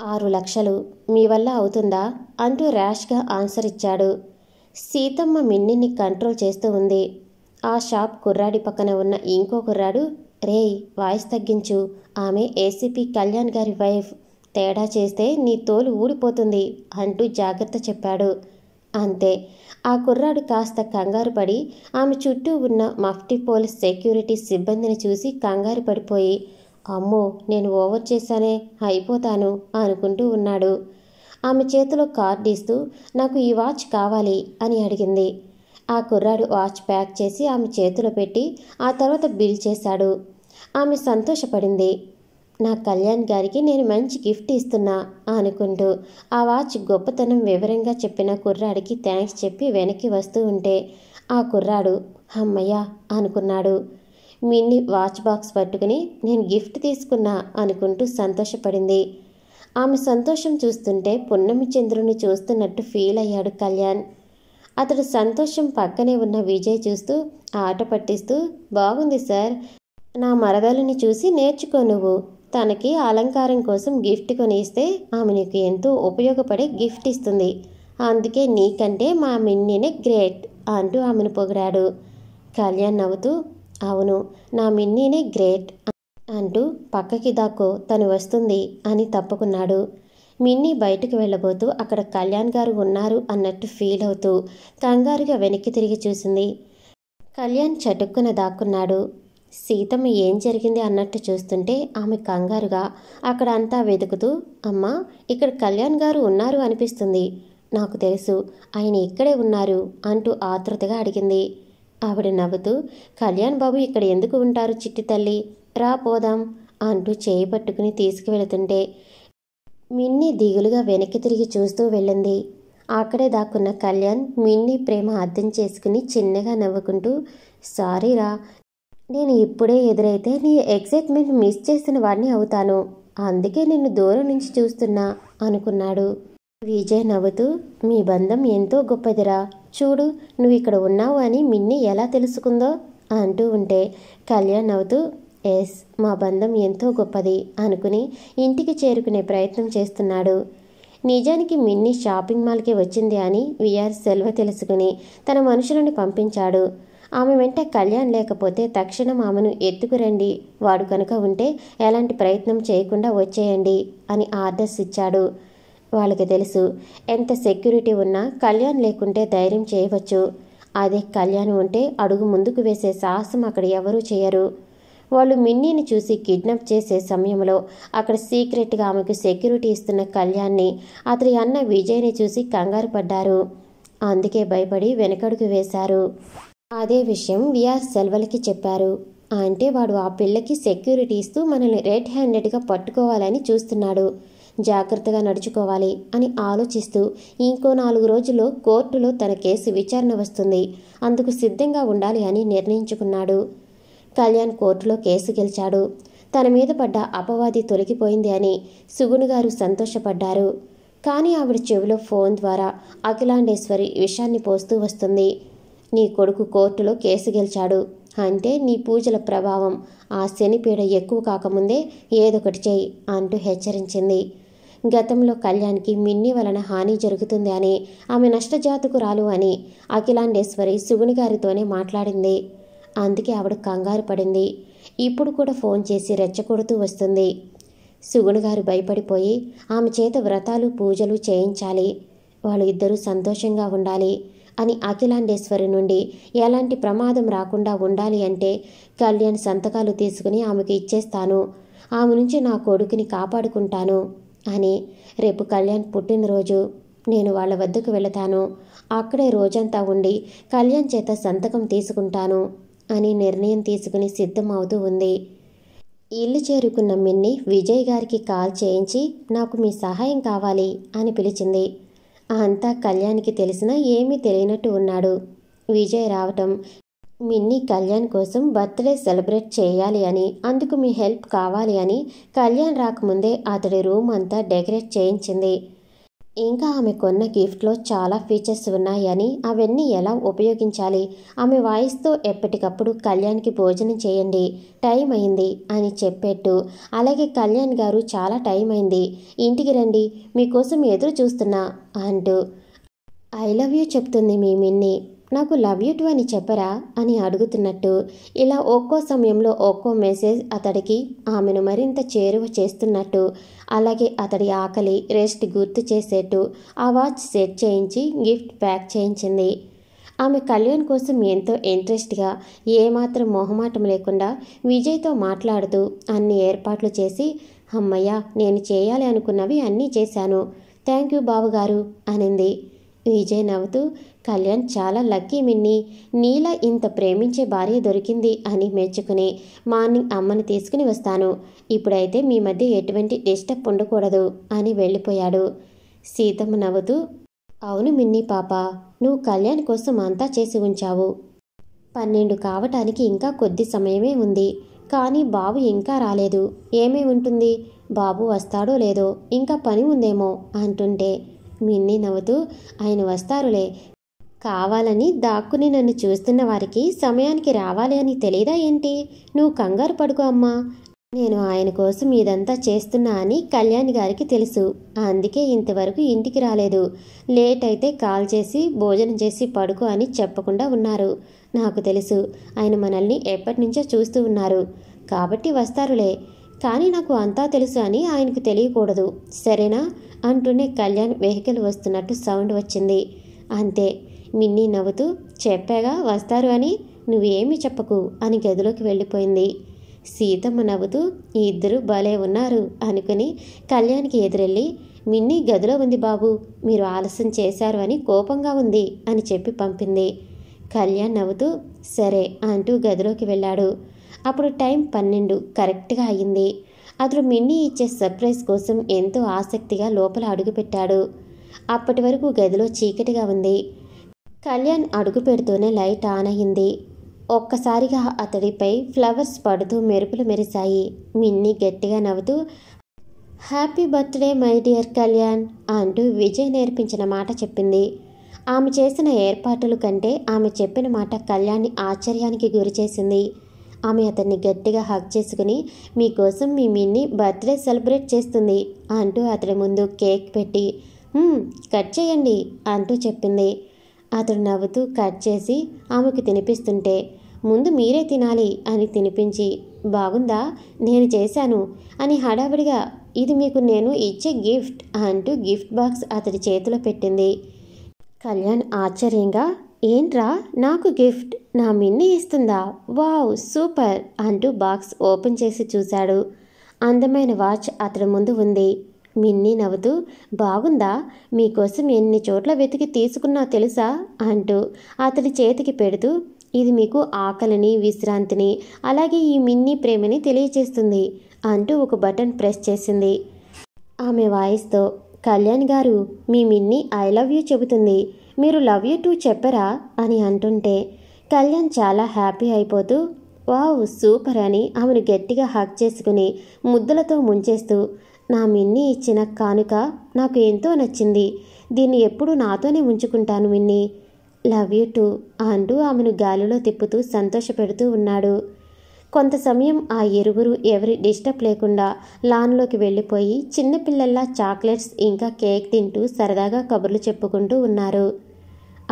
6 లక్షలు, మీ వల్ల అవుతుందా అంటూ ర్యాష్గా ఆన్సర్ ఇచ్చాడు. సీతమ్మ మిన్నీని కంట్రోల్ చేస్తూ ఉంది. ఆ షాప్ కుర్రాడి పక్కన ఉన్న ఇంకో కుర్రాడు రేయ్ వాయిస్ తగ్గించు, ఆమె ఏసీపీ కళ్యాణ్ గారి వైఫ్, తేడా చేస్తే నీ తోలు ఊడిపోతుంది అంటూ జాగ్రత్త చెప్పాడు. అంతే, ఆ కుర్రాడు కాస్త కంగారు పడి ఆమె చుట్టూ ఉన్న మఫ్టీ పోలీస్ సెక్యూరిటీ సిబ్బందిని చూసి కంగారు పడిపోయి అమ్మో నేను ఓవర్ చేశానే, అయిపోతాను అనుకుంటూ ఉన్నాడు. ఆమె చేతిలో కార్డు ఇస్తూ నాకు ఈ వాచ్ కావాలి అని అడిగింది. ఆ కుర్రాడు వాచ్ ప్యాక్ చేసి ఆమె చేతిలో పెట్టి ఆ తర్వాత బిల్ చేశాడు. ఆమె సంతోషపడింది. నా కళ్యాణ్ గారికి నేను మంచి గిఫ్ట్ ఇస్తున్నా అనుకుంటూ ఆ వాచ్ గొప్పతనం వివరంగా చెప్పిన కుర్రాడికి థ్యాంక్స్ చెప్పి వెనక్కి వస్తూ ఉంటే ఆ కుర్రాడు అమ్మయ్య అనుకున్నాడు. మిన్నీ వాచ్ బాక్స్ పట్టుకుని నేను గిఫ్ట్ తీసుకున్నా అనుకుంటూ సంతోషపడింది. ఆమె సంతోషం చూస్తుంటే పున్నమి చంద్రుని చూస్తున్నట్టు ఫీల్ అయ్యాడు కళ్యాణ్. అతడు సంతోషం పక్కనే ఉన్న విజయ్ చూస్తూ ఆట పట్టిస్తూ బాగుంది సార్, నా మరదలని చూసి నేర్చుకో నువ్వు, తనకి అలంకారం కోసం గిఫ్ట్ కొని ఇస్తే ఆమె నీకు ఎంతో ఉపయోగపడే గిఫ్ట్ ఇస్తుంది, అందుకే నీకంటే మా మిన్నీనే గ్రేట్ అంటూ ఆమెను పొగిడాడు. కళ్యాణ్ నవ్వుతూ అవును నా మిన్నీనే గ్రేట్ అంటూ పక్కకి దాక్కో తను వస్తుంది అని తప్పుకున్నాడు. మిన్నీ బయటకు వెళ్ళబోతూ అక్కడ కళ్యాణ్ గారు ఉన్నారు అన్నట్టు ఫీల్ అవుతూ కంగారుగా వెనక్కి తిరిగి చూసింది. కళ్యాణ్ చటుక్కున దాక్కున్నాడు. సీతమ్మ ఏం జరిగింది అన్నట్టు చూస్తుంటే ఆమె కంగారుగా అక్కడ అంతా వెతుకుతూ అమ్మా ఇక్కడ కళ్యాణ్ గారు ఉన్నారు అనిపిస్తుంది, నాకు తెలుసు ఆయన ఇక్కడే ఉన్నారు అంటూ ఆతృతగా అడిగింది. ఆవిడ నవ్వుతూ కళ్యాణ్ బాబు ఇక్కడ ఎందుకు ఉంటారు చిట్టి తల్లి, రా పోదాం అంటూ చేయి పట్టుకుని తీసుకువెళుతుంటే మిన్నీ దిగులుగా వెనక్కి తిరిగి చూస్తూ వెళ్ళింది. అక్కడే దాక్కున్న కళ్యాణ్ మిన్నీ ప్రేమ అర్థం చేసుకుని చిన్నగా నవ్వుకుంటూ సారీరా, నేను ఇప్పుడే ఎదురైతే నీ ఎక్సైట్మెంట్ మిస్ చేసిన వాడిని అవుతాను, అందుకే నిన్ను దూరం నుంచి చూస్తున్నా అనుకున్నాడు. విజయ్ నవ్వుతూ మీ బంధం ఎంతో గొప్పదిరా, చూడు నువ్వు ఇక్కడ ఉన్నావు అని మిన్నీ ఎలా తెలుసుకుందో అంటూ ఉంటే కళ్యాణ్ నవ్వుతూ ఎస్ మా బంధం ఎంతో గొప్పది అనుకుని ఇంటికి చేరుకునే ప్రయత్నం చేస్తున్నాడు. నిజానికి మిన్నీ షాపింగ్ మాల్కి వచ్చింది అని విఆర్ సెల్వ తెలుసుకుని తన మనుషులను పంపించాడు. ఆమె వెంట కళ్యాణ్ లేకపోతే తక్షణం ఆమెను ఎత్తుకురండి, వాడు కనుక ఉంటే ఎలాంటి ప్రయత్నం చేయకుండా వచ్చేయండి అని ఆర్డర్స్ ఇచ్చాడు. వాళ్ళకి తెలుసు ఎంత సెక్యూరిటీ ఉన్నా కళ్యాణ్ లేకుంటే ధైర్యం చేయవచ్చు, అదే కళ్యాణ్ ఉంటే అడుగు ముందుకు వేసే సాహసం అక్కడ ఎవరూ చేయరు. వాళ్ళు మిన్నీని చూసి కిడ్నాప్ చేసే సమయంలో అక్కడ సీక్రెట్గా ఆమెకు సెక్యూరిటీ ఇస్తున్న కళ్యాణ్ని అతడి అన్న విజయ్ని చూసి కంగారు పడ్డారు. అందుకే భయపడి వెనకడుగు వేశారు. అదే విషయం విఆర్ సెల్వలకి చెప్పారు. అంటే వాడు ఆ పిల్లకి సెక్యూరిటీ ఇస్తూ మనల్ని రెడ్ హ్యాండెడ్గా పట్టుకోవాలని చూస్తున్నాడు, జాగ్రత్తగా నడుచుకోవాలి అని ఆలోచిస్తూ ఇంకో 4 రోజుల్లో కోర్టులో తన కేసు విచారణ వస్తుంది, అందుకు సిద్ధంగా ఉండాలి అని నిర్ణయించుకున్నాడు. కళ్యాణ్ కోర్టులో కేసు గెలిచాడు. తన మీద పడ్డ అపవాది తొలగిపోయింది అని సుగుణు గారు సంతోషపడ్డారు. కానీ ఆవిడ చెవిలో ఫోన్ ద్వారా అఖిలాండేశ్వరి విషయాన్ని పోస్తూ వస్తుంది. నీ కొడుకు కోర్టులో కేసు గెలిచాడు అంటే నీ పూజల ప్రభావం ఆ శనిపీడ ఎక్కువ కాకముందే ఏదొకటి చేయి అంటూ హెచ్చరించింది. గతంలో కళ్యాణ్కి మిన్ని వలన హాని జరుగుతుంది అని, ఆమె నష్టజాతకురాలు అని అఖిలాండేశ్వరి సుగుణి గారితోనే మాట్లాడింది. అందుకే ఆవిడ కంగారు పడింది. ఇప్పుడు కూడా ఫోన్ చేసి రెచ్చగొడుతూ వస్తుంది. సుగుణి గారు భయపడిపోయి ఆమె చేత వ్రతాలు పూజలు చేయించాలి, వాళ్ళు ఇద్దరూ సంతోషంగా ఉండాలి అని, అఖిలాండేశ్వరి నుండి ఎలాంటి ప్రమాదం రాకుండా ఉండాలి అంటే కళ్యాణ్ సంతకాలు తీసుకుని ఆమెకు ఇచ్చేస్తాను, ఆమె నుంచి నా కొడుకుని కాపాడుకుంటాను అని, రేపు కళ్యాణ్ పుట్టినరోజు, నేను వాళ్ళ వద్దకు వెళతాను, అక్కడే రోజంతా ఉండి కళ్యాణ్ చేత సంతకం తీసుకుంటాను అని నిర్ణయం తీసుకుని సిద్ధం అవుతూ ఉంది. ఇల్లు చేరుకున్న మిన్ని విజయ్ గారికి కాల్ చేయించి నాకు మీ సహాయం కావాలి అని పిలిచింది. అంతా కళ్యాణ్కి తెలిసినా ఏమీ తెలియనట్టు ఉన్నాడు. విజయ్ రావటం, మిన్ని కళ్యాణ్ కోసం బర్త్డే సెలబ్రేట్ చేయాలి అని, అందుకు మీ హెల్ప్ కావాలి అని కళ్యాణ్ రాకముందే అతడి రూమ్ అంతా డెకరేట్ చేయించింది. ఇంకా ఆమె కొన్న గిఫ్ట్లో చాలా ఫీచర్స్ ఉన్నాయని, అవన్నీ ఎలా ఉపయోగించాలి, ఆమె వాయిస్తో ఎప్పటికప్పుడు కళ్యాణ్కి భోజనం చేయండి, టైం అయింది అని చెప్పేట్టు, అలాగే కళ్యాణ్ గారు చాలా టైం అయింది, ఇంటికి రండి, మీకోసం ఎదురు చూస్తున్నా అంటూ ఐ లవ్ యూ చెప్తుంది మీ మిన్ని. నాకు లవ్ యూ టు అని చెప్పరా అని అడుగుతున్నట్టు, ఇలా ఒక్కో సమయంలో ఒక్కో మెసేజ్ అతడికి ఆమెను మరింత చేరువ చేస్తున్నట్టు, అలాగే అతడి ఆకలి రెస్ట్ గుర్తు చేసేట్టు ఆ వాచ్ సెట్ చేయించి గిఫ్ట్ ప్యాక్ చేయించింది. ఆమె కళ్యాణ్ కోసం ఎంతో ఇంట్రెస్ట్గా, ఏమాత్రం మొహమాటం లేకుండా విజయ్తో మాట్లాడుతూ అన్ని ఏర్పాట్లు చేసి, అమ్మయ్య నేను చేయాలి అనుకున్నవి అన్నీ చేశాను, థ్యాంక్ యూ బావగారు అనింది. విజయ్ నవ్వుతూ, కళ్యాణ్ చాలా లక్కీ మిన్ని, నీలా ఇంత ప్రేమించే భార్య దొరికింది అని మెచ్చుకుని మార్నింగ్ అమ్మని తీసుకుని వస్తాను, ఇప్పుడైతే మీ మధ్య ఎటువంటి డిస్టర్బ్ ఉండకూడదు అని వెళ్ళిపోయాడు. సీతమ్మ నవ్వుతూ, అవును మిన్ని పాప, నువ్వు కళ్యాణ్ కోసం అంతా చేసి ఉంచావు, 12 కావటానికి ఇంకా కొద్ది సమయమే ఉంది, కానీ బాబు ఇంకా రాలేదు, ఏమై ఉంటుంది, బాబు వస్తాడో లేదో, ఇంకా పని ఉందేమో అంటుంటే మిన్ని నవ్వుతూ, ఆయన వస్తారులే, కావాలని దాక్కుని నన్ను చూస్తున్న వారికి సమయానికి రావాలి అని తెలీదా ఏంటి, నువ్వు కంగారు పడుకో అమ్మా, నేను ఆయన కోసం ఇదంతా చేస్తున్నా అని కళ్యాణ్ గారికి తెలుసు, అందుకే ఇంతవరకు ఇంటికి రాలేదు, లేట్ అయితే కాల్ చేసి భోజనం చేసి పడుకో అని చెప్పకుండా ఉన్నారు, నాకు తెలుసు ఆయన మనల్ని ఎప్పటి నుంచో చూస్తూ ఉన్నారు, కాబట్టి వస్తారులే, కానీ నాకు అంతా తెలుసు అని ఆయనకు తెలియకూడదు, సరేనా అంటూనే కళ్యాణ్ వెహికల్ వస్తున్నట్టు సౌండ్ వచ్చింది. అంతే, మిన్ని నవ్వుతూ, చెప్పాగా వస్తారు అని, నువ్వేమీ చెప్పకు అని గదిలోకి వెళ్ళిపోయింది. సీతమ్మ నవ్వుతూ, ఇద్దరు భలే ఉన్నారు అనుకుని కళ్యాణ్కి ఎదురెళ్ళి, మిన్ని గదిలో ఉంది బాబు, మీరు ఆలస్యం చేశారు అని కోపంగా ఉంది అని చెప్పి పంపింది. కళ్యాణ్ నవ్వుతూ సరే అంటూ గదిలోకి వెళ్ళాడు. అప్పుడు టైం 12 కరెక్ట్గా అయ్యింది. అతడు మిన్నీ ఇచ్చే సర్ప్రైజ్ కోసం ఎంతో ఆసక్తిగా లోపల అడుగుపెట్టాడు. అప్పటి వరకు గదిలో చీకటిగా ఉంది. కళ్యాణ్ అడుగు పెడుతూనే లైట్ ఆన్ అయింది. ఒక్కసారిగా అతడిపై ఫ్లవర్స్ పడుతూ మెరుపులు మెరిశాయి. మిన్నీ గట్టిగా నవ్వుతూ, happy birthday my dear Kalyan అంటూ విజయ్ నేర్పించిన మాట చెప్పింది. ఆమె చేసిన ఏర్పాట్ల కంటే ఆమె చెప్పిన మాట కళ్యాణ్ని ఆశ్చర్యానికి గురిచేసింది. ఆమె అతన్ని గట్టిగా హగ్ చేసుకుని, మీకోసం మీ మిన్ని బర్త్డే సెలబ్రేట్ చేస్తుంది అంటూ అతడి ముందు కేక్ పెట్టి, కట్ చేయండి అంటూ చెప్పింది. అతడు నవ్వుతూ కట్ చేసి ఆమెకు తినిపిస్తుంటే, ముందు మీరే తినాలి అని తినిపించి, బాగుందా, నేను చేశాను అని హడావిడిగా, ఇది మీకు నేను ఇచ్చే గిఫ్ట్ అంటూ గిఫ్ట్ బాక్స్ అతడి చేతిలో పెట్టింది. కళ్యాణ్ ఆశ్చర్యంగా, ఏంట్రా నాకు గిఫ్ట్, నా మిన్ని ఇస్తుందా, వావ్ సూపర్ అంటూ బాక్స్ ఓపెన్ చేసి చూశాడు. అందమైన వాచ్ అతడి ముందు ఉంది. మిన్నీ నవ్వుతూ, బాగుందా, మీకోసం ఎన్ని చోట్ల వెతికి తీసుకున్నా తెలుసా అంటూ అతడి చేతికి పెడుతూ, ఇది మీకు ఆకలిని విశ్రాంతిని అలాగే ఈ మిన్నీ ప్రేమని తెలియచేస్తుంది అంటూ ఒక బటన్ ప్రెస్ చేసింది. ఆమె వాయిస్తో, కళ్యాణ్ గారు మీ మిన్నీ ఐ లవ్ యూ చెబుతుంది, మీరు లవ్ యూ టూ చెప్పరా అని అంటుంటే కళ్యాణ్ చాలా హ్యాపీ అయిపోతూ, వావ్ సూపర్ అని ఆమెను గట్టిగా హగ్ చేసుకుని ముద్దులతో ముంచేస్తూ, నా మిన్నీ ఇచ్చిన కానుక నాకు ఎంతో నచ్చింది. దీన్ని ఎప్పుడూ నాతోనే ఉంచుకుంటాను మిన్నీ. లవ్ యూ టూ అంటూ ఆమెను గాలిలో తిప్పుతూ సంతోషపెడుతూ ఉన్నాడు. కొంత సమయం ఆ ఇరువురు ఎవరి డిస్టర్బ్ లేకుండా లాన్లోకి వెళ్ళిపోయి చిన్నపిల్లల్లా చాక్లెట్స్ ఇంకా కేక్ తింటూ సరదాగా కబుర్లు చెప్పుకుంటూ ఉన్నారు.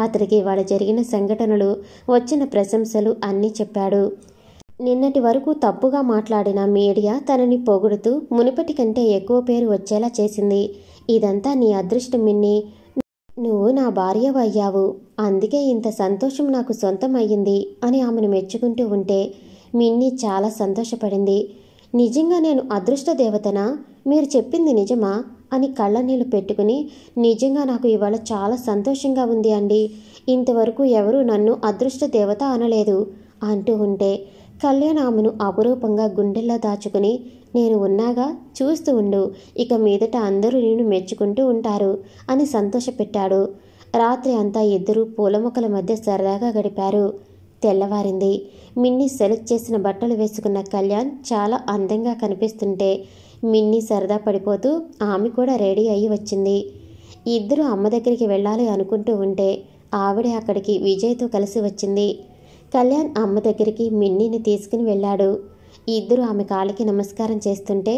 అతడికి ఇవాళ జరిగిన సంఘటనలు, వచ్చిన ప్రశంసలు అన్నీ చెప్పాడు. నిన్నటి వరకు తప్పుగా మాట్లాడిన మీడియా తనని పొగుడుతూ మునుపటి కంటే ఎక్కువ పేరు వచ్చేలా చేసింది. ఇదంతా నీ అదృష్టం మిన్నీ. నువ్వు నా భార్యవు అయ్యావు. అందుకే ఇంత సంతోషం నాకు సొంతం అయ్యింది అని ఆమెను మెచ్చుకుంటూ ఉంటే మిన్నీ చాలా సంతోషపడింది. నిజంగా నేను అదృష్ట దేవతనా? మీరు చెప్పింది నిజమా అని కళ్ళనీళ్ళు పెట్టుకుని, నిజంగా నాకు ఇవాళ చాలా సంతోషంగా ఉంది అండి. ఇంతవరకు ఎవరూ నన్ను అదృష్ట దేవత అనలేదు అంటూ ఉంటే కళ్యాణ్ ఆమెను అపురూపంగా గుండెల్లో దాచుకుని, నేను ఉన్నాగా, చూస్తూ ఉండు, ఇక మీదట అందరూ నిన్ను మెచ్చుకుంటూ ఉంటారు అని సంతోషపెట్టాడు. రాత్రి అంతా ఇద్దరూ పూల మొక్కల మధ్య సరదాగా గడిపారు. తెల్లవారింది. మిన్నీ సెలెక్ట్ చేసిన బట్టలు వేసుకున్న కళ్యాణ్ చాలా అందంగా కనిపిస్తుంటే మిన్నీ సరదా పడిపోతూ ఆమె కూడా రెడీ అయ్యి వచ్చింది. ఇద్దరూ అమ్మ దగ్గరికి వెళ్ళాలి అనుకుంటూ ఉంటే ఆవిడే అక్కడికి విజయ్తో కలిసి వచ్చింది. కళ్యాణ్ అమ్మ దగ్గరికి మిన్నీని తీసుకుని వెళ్ళాడు. ఇద్దరు ఆమె కాళ్ళకి నమస్కారం చేస్తుంటే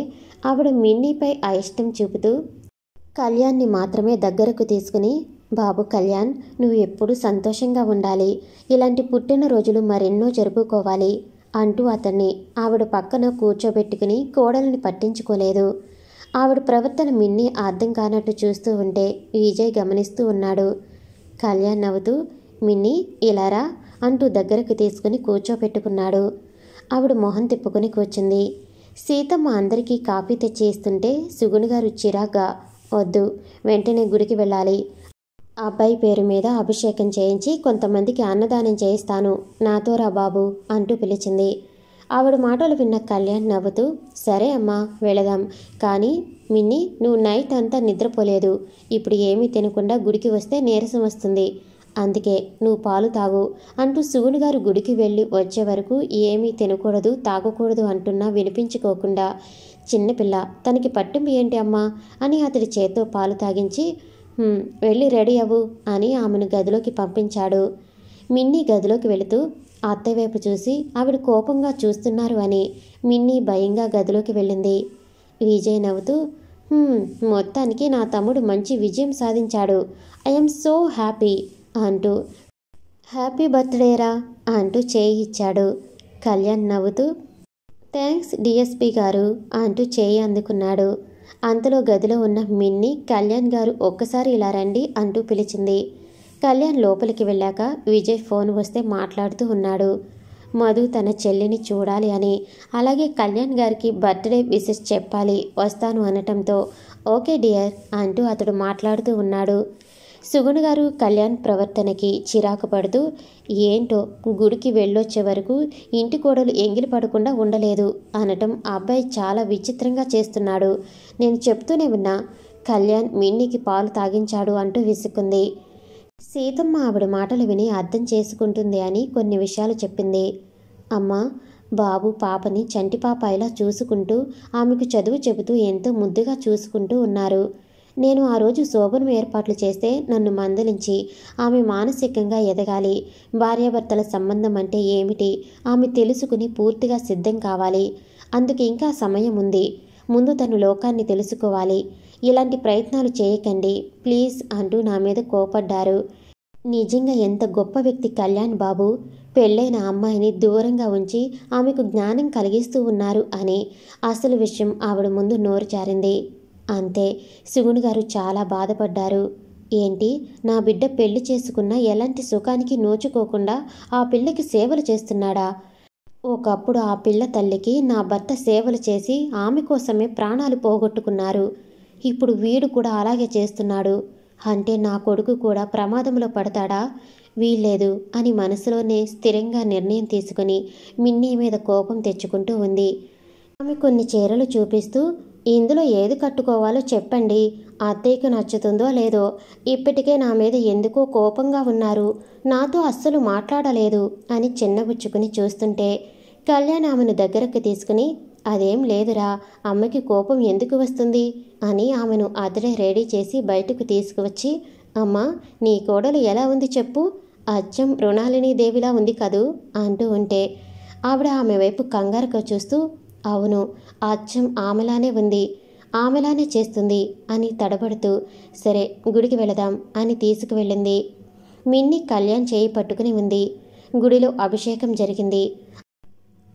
ఆవిడ మిన్నీపై అయిష్టం చూపుతూ కళ్యాణ్ని మాత్రమే దగ్గరకు తీసుకుని, బాబు కళ్యాణ్, నువ్వు ఎప్పుడూ సంతోషంగా ఉండాలి. ఇలాంటి పుట్టినరోజులు మరెన్నో జరుపుకోవాలి అంటూ అతన్ని ఆవిడ పక్కన కూర్చోబెట్టుకుని కోడలిని పట్టించుకోలేదు. ఆవిడ ప్రవర్తన మిన్నీ అర్థం కానట్టు చూస్తూ ఉంటే విజయ్ గమనిస్తూ ఉన్నాడు. కళ్యాణ్ నవ్వుతూ, మిన్నీ ఇలారా అంటూ దగ్గరకు తీసుకుని కూర్చోబెట్టుకున్నాడు. ఆవిడ మొహం తిప్పుకుని కూర్చుంది. సీతమ్మ అందరికీ కాఫీ తెచ్చి ఇస్తుంటే సుగుణుగారు చిరాగ్గా, వద్దు, వెంటనే గుడికి వెళ్ళాలి. అబ్బాయి పేరు మీద అభిషేకం చేయించి కొంతమందికి అన్నదానం చేయిస్తాను, నాతో రా బాబు అంటూ పిలిచింది. ఆవిడ మాటలు విన్న కళ్యాణ్ నవ్వుతూ, సరే అమ్మా వెళదాం, కానీ మిన్నీ నువ్వు నైట్ అంతా నిద్రపోలేదు. ఇప్పుడు ఏమీ తినకుండా గుడికి వస్తే నీరసం వస్తుంది. అందుకే నువ్వు పాలు తాగు అంటూ సుగుణుగారు గుడికి వెళ్ళి వచ్చే వరకు ఏమీ తినకూడదు, తాగకూడదు అంటున్నా వినిపించుకోకుండా, చిన్నపిల్ల తనకి పట్టింపు ఏంటి అమ్మా అని అతడి చేత్తో పాలు తాగించి, వెళ్ళి రెడీ అవ్వు అని ఆమెను గదిలోకి పంపించాడు. మిన్నీ గదిలోకి వెళుతూ అత్తయ్య వైపు చూసి ఆవిడ కోపంగా చూస్తున్నారు అని మిన్నీ భయంగా గదిలోకి వెళ్ళింది. విజయ్ నవ్వుతూ, మొత్తానికి నా తమ్ముడు మంచి విజయం సాధించాడు. ఐఎమ్ సో హ్యాపీ అంటూ, హ్యాపీ బర్త్డేరా అంటూ చేయి ఇచ్చాడు. కళ్యాణ్ నవ్వుతూ, థ్యాంక్స్ డిఎస్పి గారు అంటూ చేయి అందుకున్నాడు. అంతలో గదిలో ఉన్న మిన్నీ కళ్యాణ్ గారు ఒక్కసారి ఇలా రండి అంటూ పిలిచింది. కళ్యాణ్ లోపలికి వెళ్ళాక విజయ్ ఫోన్ వస్తే మాట్లాడుతూ ఉన్నాడు. మధు తన చెల్లిని చూడాలి అని, అలాగే కళ్యాణ్ గారికి బర్త్డే విషెస్ చెప్పాలి, వస్తాను అనటంతో ఓకే డియర్ అంటూ అతడు మాట్లాడుతూ ఉన్నాడు. సుగుణ గారు కళ్యాణ్ ప్రవర్తనకి చిరాకు పడుతూ, ఏంటో గుడికి వెళ్ళొచ్చే వరకు ఇంటి కోడలు ఎంగిలి పడకుండా ఉండలేదు అనటం అబ్బాయి చాలా విచిత్రంగా చేస్తున్నాడు. నేను చెప్తూనే ఉన్నా, కళ్యాణ్ మిన్నీకి పాలు తాగించాడు అంటూ విసుక్కుంది. సీతమ్మ ఆవిడ మాటలు విని అర్థం చేసుకుంటుంది అని కొన్ని విషయాలు చెప్పింది. అమ్మా, బాబు పాపని చంటిపాపాయిలా చూసుకుంటూ ఆమెకు చదువు చెబుతూ ఎంతో ముద్దుగా చూసుకుంటూ ఉన్నారు. నేను ఆ రోజు శోభనం ఏర్పాట్లు చేస్తే నన్ను మందలించి ఆమె మానసికంగా ఎదగాలి, భార్యాభర్తల సంబంధం అంటే ఏమిటి ఆమె తెలుసుకుని పూర్తిగా సిద్ధం కావాలి, అందుకు ఇంకా సమయం ఉంది, ముందు తను లోకాన్ని తెలుసుకోవాలి, ఇలాంటి ప్రయత్నాలు చేయకండి ప్లీజ్ అంటూ నా మీద కోపడ్డారు. నిజంగా ఎంత గొప్ప వ్యక్తి కళ్యాణ్ బాబు, పెళ్ళైన అమ్మాయిని దూరంగా ఉంచి ఆమెకు జ్ఞానం కలిగిస్తూ ఉన్నారు అని అసలు విషయం ఆవిడ ముందు నోరు జారింది. అంతే, సుగుణ్ గారు చాలా బాధపడ్డారు. ఏంటి, నా బిడ్డ పెళ్లి చేసుకున్నా ఎలాంటి సుఖానికి నోచుకోకుండా ఆ పిల్లకి సేవలు చేస్తున్నాడా? ఒకప్పుడు ఆ పిల్ల తల్లికి నా భర్త సేవలు చేసి ఆమె కోసమే ప్రాణాలు పోగొట్టుకున్నారు. ఇప్పుడు వీడు కూడా అలాగే చేస్తున్నాడు అంటే నా కొడుకు కూడా ప్రమాదంలో పడతాడా? వీల్లేదు అని మనసులోనే స్థిరంగా నిర్ణయం తీసుకుని మిన్నీ మీద కోపం తెచ్చుకుంటూ ఉంది. ఆమె కొన్ని చీరలు చూపిస్తూ, ఇందులో ఏది కట్టుకోవాలో చెప్పండి, అత్తయ్యకు నచ్చుతుందో లేదో, ఇప్పటికే నా మీద ఎందుకో కోపంగా ఉన్నారు, నాతో అస్సలు మాట్లాడలేదు అని చిన్నబుచ్చుకుని చూస్తుంటే కళ్యాణ్ ఆమెను దగ్గరకు తీసుకుని, అదేం లేదురా, అమ్మకి కోపం ఎందుకు వస్తుంది అని ఆమెను అతడే రెడీ చేసి బయటకు తీసుకువచ్చి, అమ్మా నీ కోడలు ఎలా ఉంది చెప్పు, అచ్చం మృణాలిని దేవిలా ఉంది కదూ అంటూ ఉంటే ఆవిడ ఆమె వైపు కంగారుగా చూస్తూ, అవును అచ్చం ఆమెలానే ఉంది, ఆమెలానే చేస్తుంది అని తడబడుతూ, సరే గుడికి వెళదాం అని తీసుకువెళ్ళింది. మిన్ని కళ్యాణ్ చేయి పట్టుకుని ఉంది. గుడిలో అభిషేకం జరిగింది.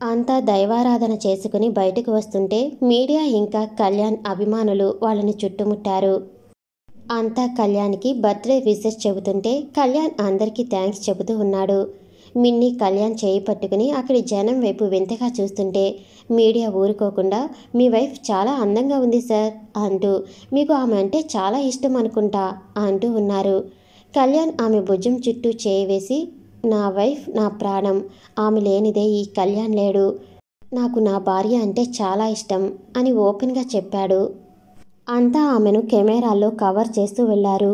అంతా దైవారాధన చేసుకుని బయటకు వస్తుంటే మీడియా ఇంకా కళ్యాణ్ అభిమానులు వాళ్ళని చుట్టుముట్టారు. అంతా కళ్యాణ్కి బర్త్డే విషెస్ చెబుతుంటే కళ్యాణ్ అందరికీ థ్యాంక్స్ చెబుతూ ఉన్నాడు. మిన్ని కళ్యాణ్ చేయి పట్టుకుని అక్కడి జనం వైపు వింతగా చూస్తుంటే మీడియా ఊరుకోకుండా, మీ వైఫ్ చాలా అందంగా ఉంది సార్ అంటూ, మీకు ఆమె అంటే చాలా ఇష్టం అనుకుంటా అంటూ ఉన్నారు. కళ్యాణ్ ఆమె భుజం చుట్టూ చేయి వేసి, నా వైఫ్ నా ప్రాణం, ఆమె లేనిదే ఈ కళ్యాణ్ లేడు, నాకు నా భార్య అంటే చాలా ఇష్టం అని ఓపెన్గా చెప్పాడు. అంతా ఆమెను కెమెరాల్లో కవర్ చేస్తూ వెళ్లారు.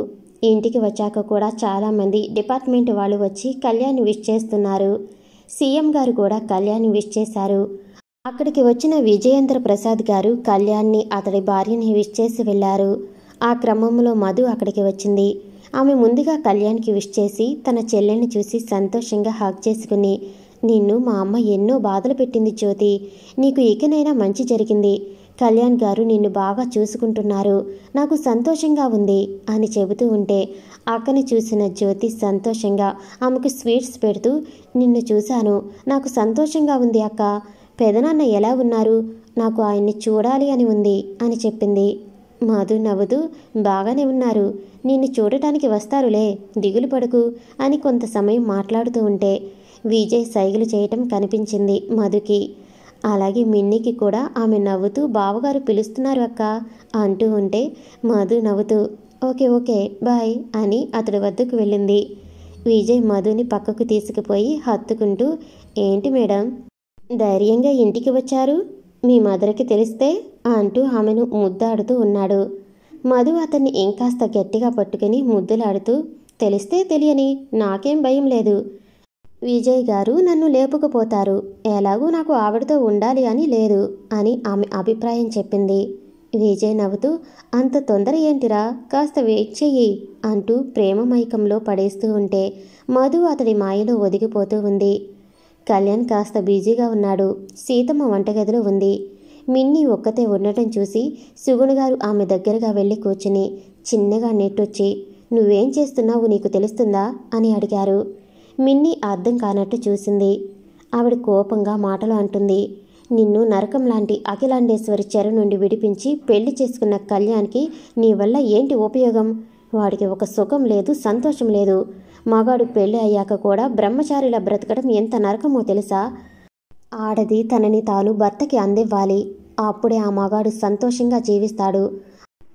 ఇంటికి వచ్చాక కూడా చాలామంది డిపార్ట్మెంట్ వాళ్ళు వచ్చి కళ్యాణ్ విష్ చేస్తున్నారు. సీఎం గారు కూడా కళ్యాణ్ విష్ చేశారు. అక్కడికి వచ్చిన విజయేంద్ర ప్రసాద్ గారు కళ్యాణ్ని అతడి భార్యని విష్ చేసి వెళ్లారు. ఆ క్రమంలో మధు అక్కడికి వచ్చింది. ఆమె ముందుగా కళ్యాణ్కి విష్ చేసి తన చెల్లెల్ని చూసి సంతోషంగా హగ్ చేసుకుని, నిన్ను మా అమ్మ ఎన్నో బాధలు పెట్టింది జ్యోతి, నీకు ఇకనైనా మంచి జరిగింది, కళ్యాణ్ గారు నిన్ను బాగా చూసుకుంటున్నారు, నాకు సంతోషంగా ఉంది అని చెబుతూ ఉంటే అక్కని చూసిన జ్యోతి సంతోషంగా ఆమెకు స్వీట్స్ పెడుతూ, నిన్ను చూశాను, నాకు సంతోషంగా ఉంది అక్క, పెదనాన్న ఎలా ఉన్నారు, నాకు ఆయన్ని చూడాలి అని ఉంది అని చెప్పింది. మధు నవ్వుతూ, బాగానే ఉన్నారు, నిన్ను చూడటానికి వస్తారులే, దిగులు పడకు అని కొంత సమయం మాట్లాడుతూ ఉంటే విజయ్ సైగలు చేయటం కనిపించింది మధుకి. అలాగే మిన్నీకి కూడా ఆమె నవ్వుతూ, బావగారు పిలుస్తున్నారు అక్క అంటూ ఉంటే మధు నవ్వుతూ, ఓకే ఓకే బాయ్ అని అతడి వద్దకు వెళ్ళింది. విజయ్ మధుని పక్కకు తీసుకుపోయి హత్తుకుంటూ, ఏంటి మేడం ధైర్యంగా ఇంటికి వచ్చారు, మీ మదర్కి తెలిస్తే అంటూ ఆమెను ముద్దాడుతూ ఉన్నాడు. మధు అతన్ని ఇంకాస్త గట్టిగా పట్టుకుని ముద్దులాడుతూ, తెలిస్తే తెలియని నాకేం భయం లేదు, విజయ్ గారు నన్ను లేపుకుపోతారు, ఎలాగూ నాకు ఆవిడతో ఉండాలి అని లేదు అని ఆమె అభిప్రాయం చెప్పింది. విజయ్ నవ్వుతూ, అంత తొందర ఏంటిరా, కాస్త వెయిట్ చెయ్యి అంటూ ప్రేమ మైకంలో పడేస్తూ ఉంటే మధు అతడి మాయలో ఒదిగిపోతూ ఉంది. కళ్యాణ్ కాస్త బిజీగా ఉన్నాడు. సీతమ్మ వంటగదిలో ఉంది. మిన్ని ఒక్కతే ఉండటం చూసి సుగుణగారు ఆమె దగ్గరగా వెళ్ళి కూర్చుని చిన్నగా నెట్టొచ్చి, నువ్వేం చేస్తున్నావు నీకు తెలుస్తుందా అని అడిగారు. మిన్ని అర్థం కానట్టు చూసింది. ఆవిడ కోపంగా మాటలు అంటుంది, నిన్ను నరకం లాంటి అఖిలాండేశ్వరి చెర నుండి విడిపించి పెళ్లి చేసుకున్న కళ్యాణ్కి నీ వల్ల ఏంటి ఉపయోగం, వాడికి ఒక సుఖం లేదు, సంతోషం లేదు, మగాడు పెళ్లి అయ్యాక కూడా బ్రహ్మచారిలా బ్రతకడం ఎంత నరకమో తెలుసా, ఆడది తనని తాను భర్తకి అందివ్వాలి, అప్పుడే ఆ మగాడు సంతోషంగా జీవిస్తాడు,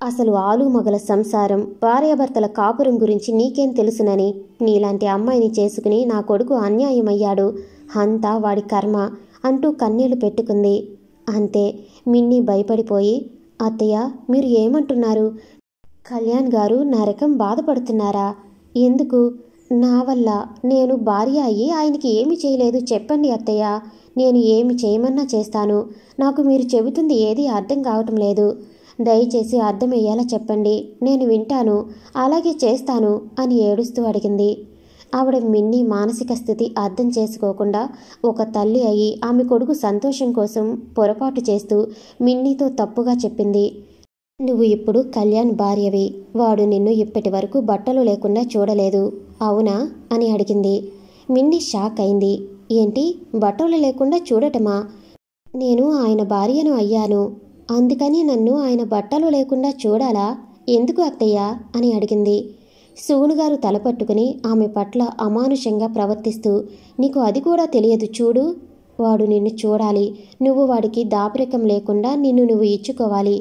అసలు ఆలు మగల సంసారం భార్యాభర్తల కాపురం గురించి నీకేం తెలుసునని నీలాంటి అమ్మాయిని చేసుకుని నా కొడుకు అన్యాయమయ్యాడు, అంతా వాడి కర్మ అంటూ కన్నీళ్లు పెట్టుకుంది. అంతే. మిన్ని భయపడిపోయి, అత్తయ్య మీరు ఏమంటున్నారు, కళ్యాణ్ గారు నరకం బాధపడుతున్నారా, ఎందుకు, నా వల్ల, నేను భార్య అయ్యి ఆయనకి ఏమి చేయలేదు చెప్పండి అత్తయ్య, నేను ఏమి చేయమన్నా చేస్తాను, నాకు మీరు చెబుతుంది ఏది అర్థం కావటం లేదు, దయచేసి అర్థమయ్యేలా చెప్పండి, నేను వింటాను, అలాగే చేస్తాను అని ఏడుస్తూ అడిగింది. ఆవిడ మిన్ని మానసిక స్థితి అర్థం చేసుకోకుండా ఒక తల్లి అయి ఆమె కొడుకు సంతోషం కోసం పొరపాటు చేస్తూ మిన్నీతో తప్పుగా చెప్పింది. నువ్వు ఇప్పుడు కళ్యాణ్ భార్యవి, వాడు నిన్ను ఇప్పటి వరకు బట్టలు లేకుండా చూడలేదు అవునా అని అడిగింది. మిన్ని షాక్ అయింది. ఏంటి, బట్టలు లేకుండా చూడటమా, నేను ఆయన భార్యను అయ్యాను, అందుకని నన్ను ఆయన బట్టలు లేకుండా చూడాలా, ఎందుకు అత్తయ్య అని అడిగింది. సుగుణగారు తలపట్టుకుని ఆమె పట్ల అమానుషంగా ప్రవర్తిస్తూ, నీకు అది కూడా తెలియదు చూడు, వాడు నిన్ను చూడాలి, నువ్వు వాడికి దాపరికం లేకుండా నిన్ను నువ్వు ఇచ్చుకోవాలి,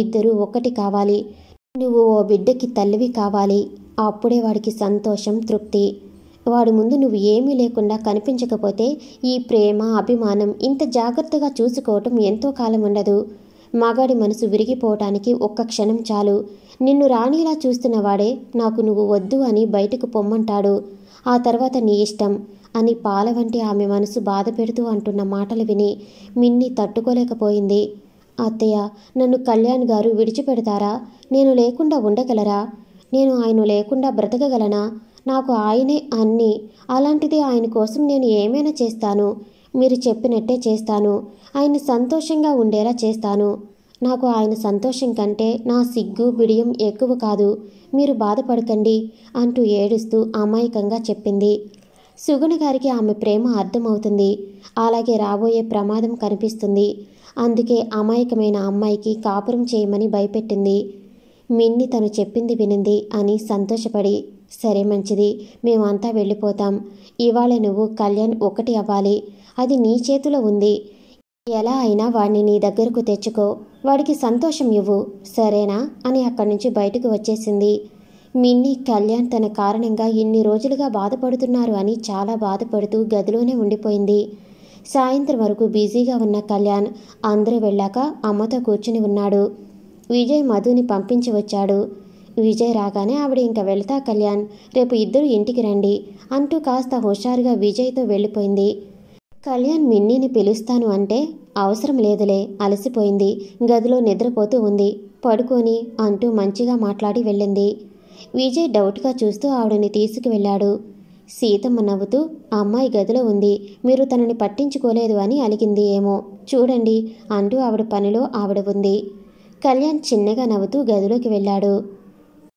ఇద్దరూ ఒక్కటి కావాలి, నువ్వు ఓ బిడ్డకి తల్లివి కావాలి, అప్పుడే వాడికి సంతోషం తృప్తి, వాడి ముందు నువ్వు ఏమీ లేకుండా కనిపించకపోతే ఈ ప్రేమ అభిమానం ఇంత జాగ్రత్తగా చూసుకోవటం ఎంతో కాలం ఉండదు, మగాడి మనసు విరిగిపోవటానికి ఒక్క క్షణం చాలు, నిన్ను రాణిలా చూస్తున్నవాడే నాకు నువ్వు వద్దు అని బయటకు పొమ్మంటాడు, ఆ తర్వాత నీ ఇష్టం, అని పాల వంటి ఆమె మనసు బాధ పెడుతూ అంటున్న మాటలు విని మిన్ని తట్టుకోలేకపోయింది. అత్తయ్య, నన్ను కళ్యాణ్ గారు విడిచిపెడతారా? నేను లేకుండా ఉండగలరా? నేను ఆయన లేకుండా బ్రతకగలనా? నాకు ఆయనే అన్నీ. అలాంటిది ఆయన కోసం నేను ఏమైనా చేస్తాను. మీరు చెప్పినట్టే చేస్తాను. ఆయన సంతోషంగా ఉండేలా చేస్తాను. నాకు ఆయన సంతోషం కంటే నా సిగ్గు బిడియం ఎక్కువ కాదు. మీరు బాధపడకండి అంటూ ఏడుస్తూ అమాయకంగా చెప్పింది. సుగుణ గారికి ఆమె ప్రేమ అర్థమవుతుంది. అలాగే రాబోయే ప్రమాదం కనిపిస్తుంది. అందుకే అమాయకమైన అమ్మాయికి కాపురం చేయమని భయపెట్టింది. మిన్ని తను చెప్పింది వినింది అని సంతోషపడి, సరే మంచిది, మేమంతా వెళ్ళిపోతాం. ఇవాళ నువ్వు కళ్యాణ్ ఒకటి అవ్వాలి. అది నీ చేతిలో ఉంది. ఎలా అయినా వాడిని నీ దగ్గరకు తెచ్చుకో. వాడికి సంతోషం ఇవ్వు, సరేనా అని అక్కడి నుంచి బయటకు వచ్చేసింది. మిన్ని కళ్యాణ్ తన కారణంగా ఇన్ని రోజులుగా బాధపడుతున్నారు అని చాలా బాధపడుతూ గదిలోనే ఉండిపోయింది. సాయంత్రం వరకు బిజీగా ఉన్న కళ్యాణ్ అందరూ వెళ్ళాక అమ్మతో కూర్చుని ఉన్నాడు. విజయ్ మధుని పంపించి వచ్చాడు. విజయ్ రాగానే ఆవిడ ఇంక వెళ్తా కళ్యాణ్, రేపు ఇద్దరు ఇంటికి రండి అంటూ కాస్త హుషారుగా విజయ్తో వెళ్ళిపోయింది. కళ్యాణ్ మిన్నీని పిలుస్తాను అంటే అవసరం లేదులే, అలసిపోయింది, గదిలో నిద్రపోతూ ఉంది, పడుకొని అంటూ మంచిగా మాట్లాడి వెళ్ళింది. విజయ్ డౌట్గా చూస్తూ ఆవిడని తీసుకువెళ్ళాడు. సీతమ్మ నవ్వుతూ, అమ్మాయి గదిలో ఉంది, మీరు తనని పట్టించుకోలేదు అని అలిగింది ఏమో, చూడండి అంటూ ఆవిడ పనిలో ఆవిడ ఉంది. కళ్యాణ్ చిన్నగా నవ్వుతూ గదిలోకి వెళ్ళాడు.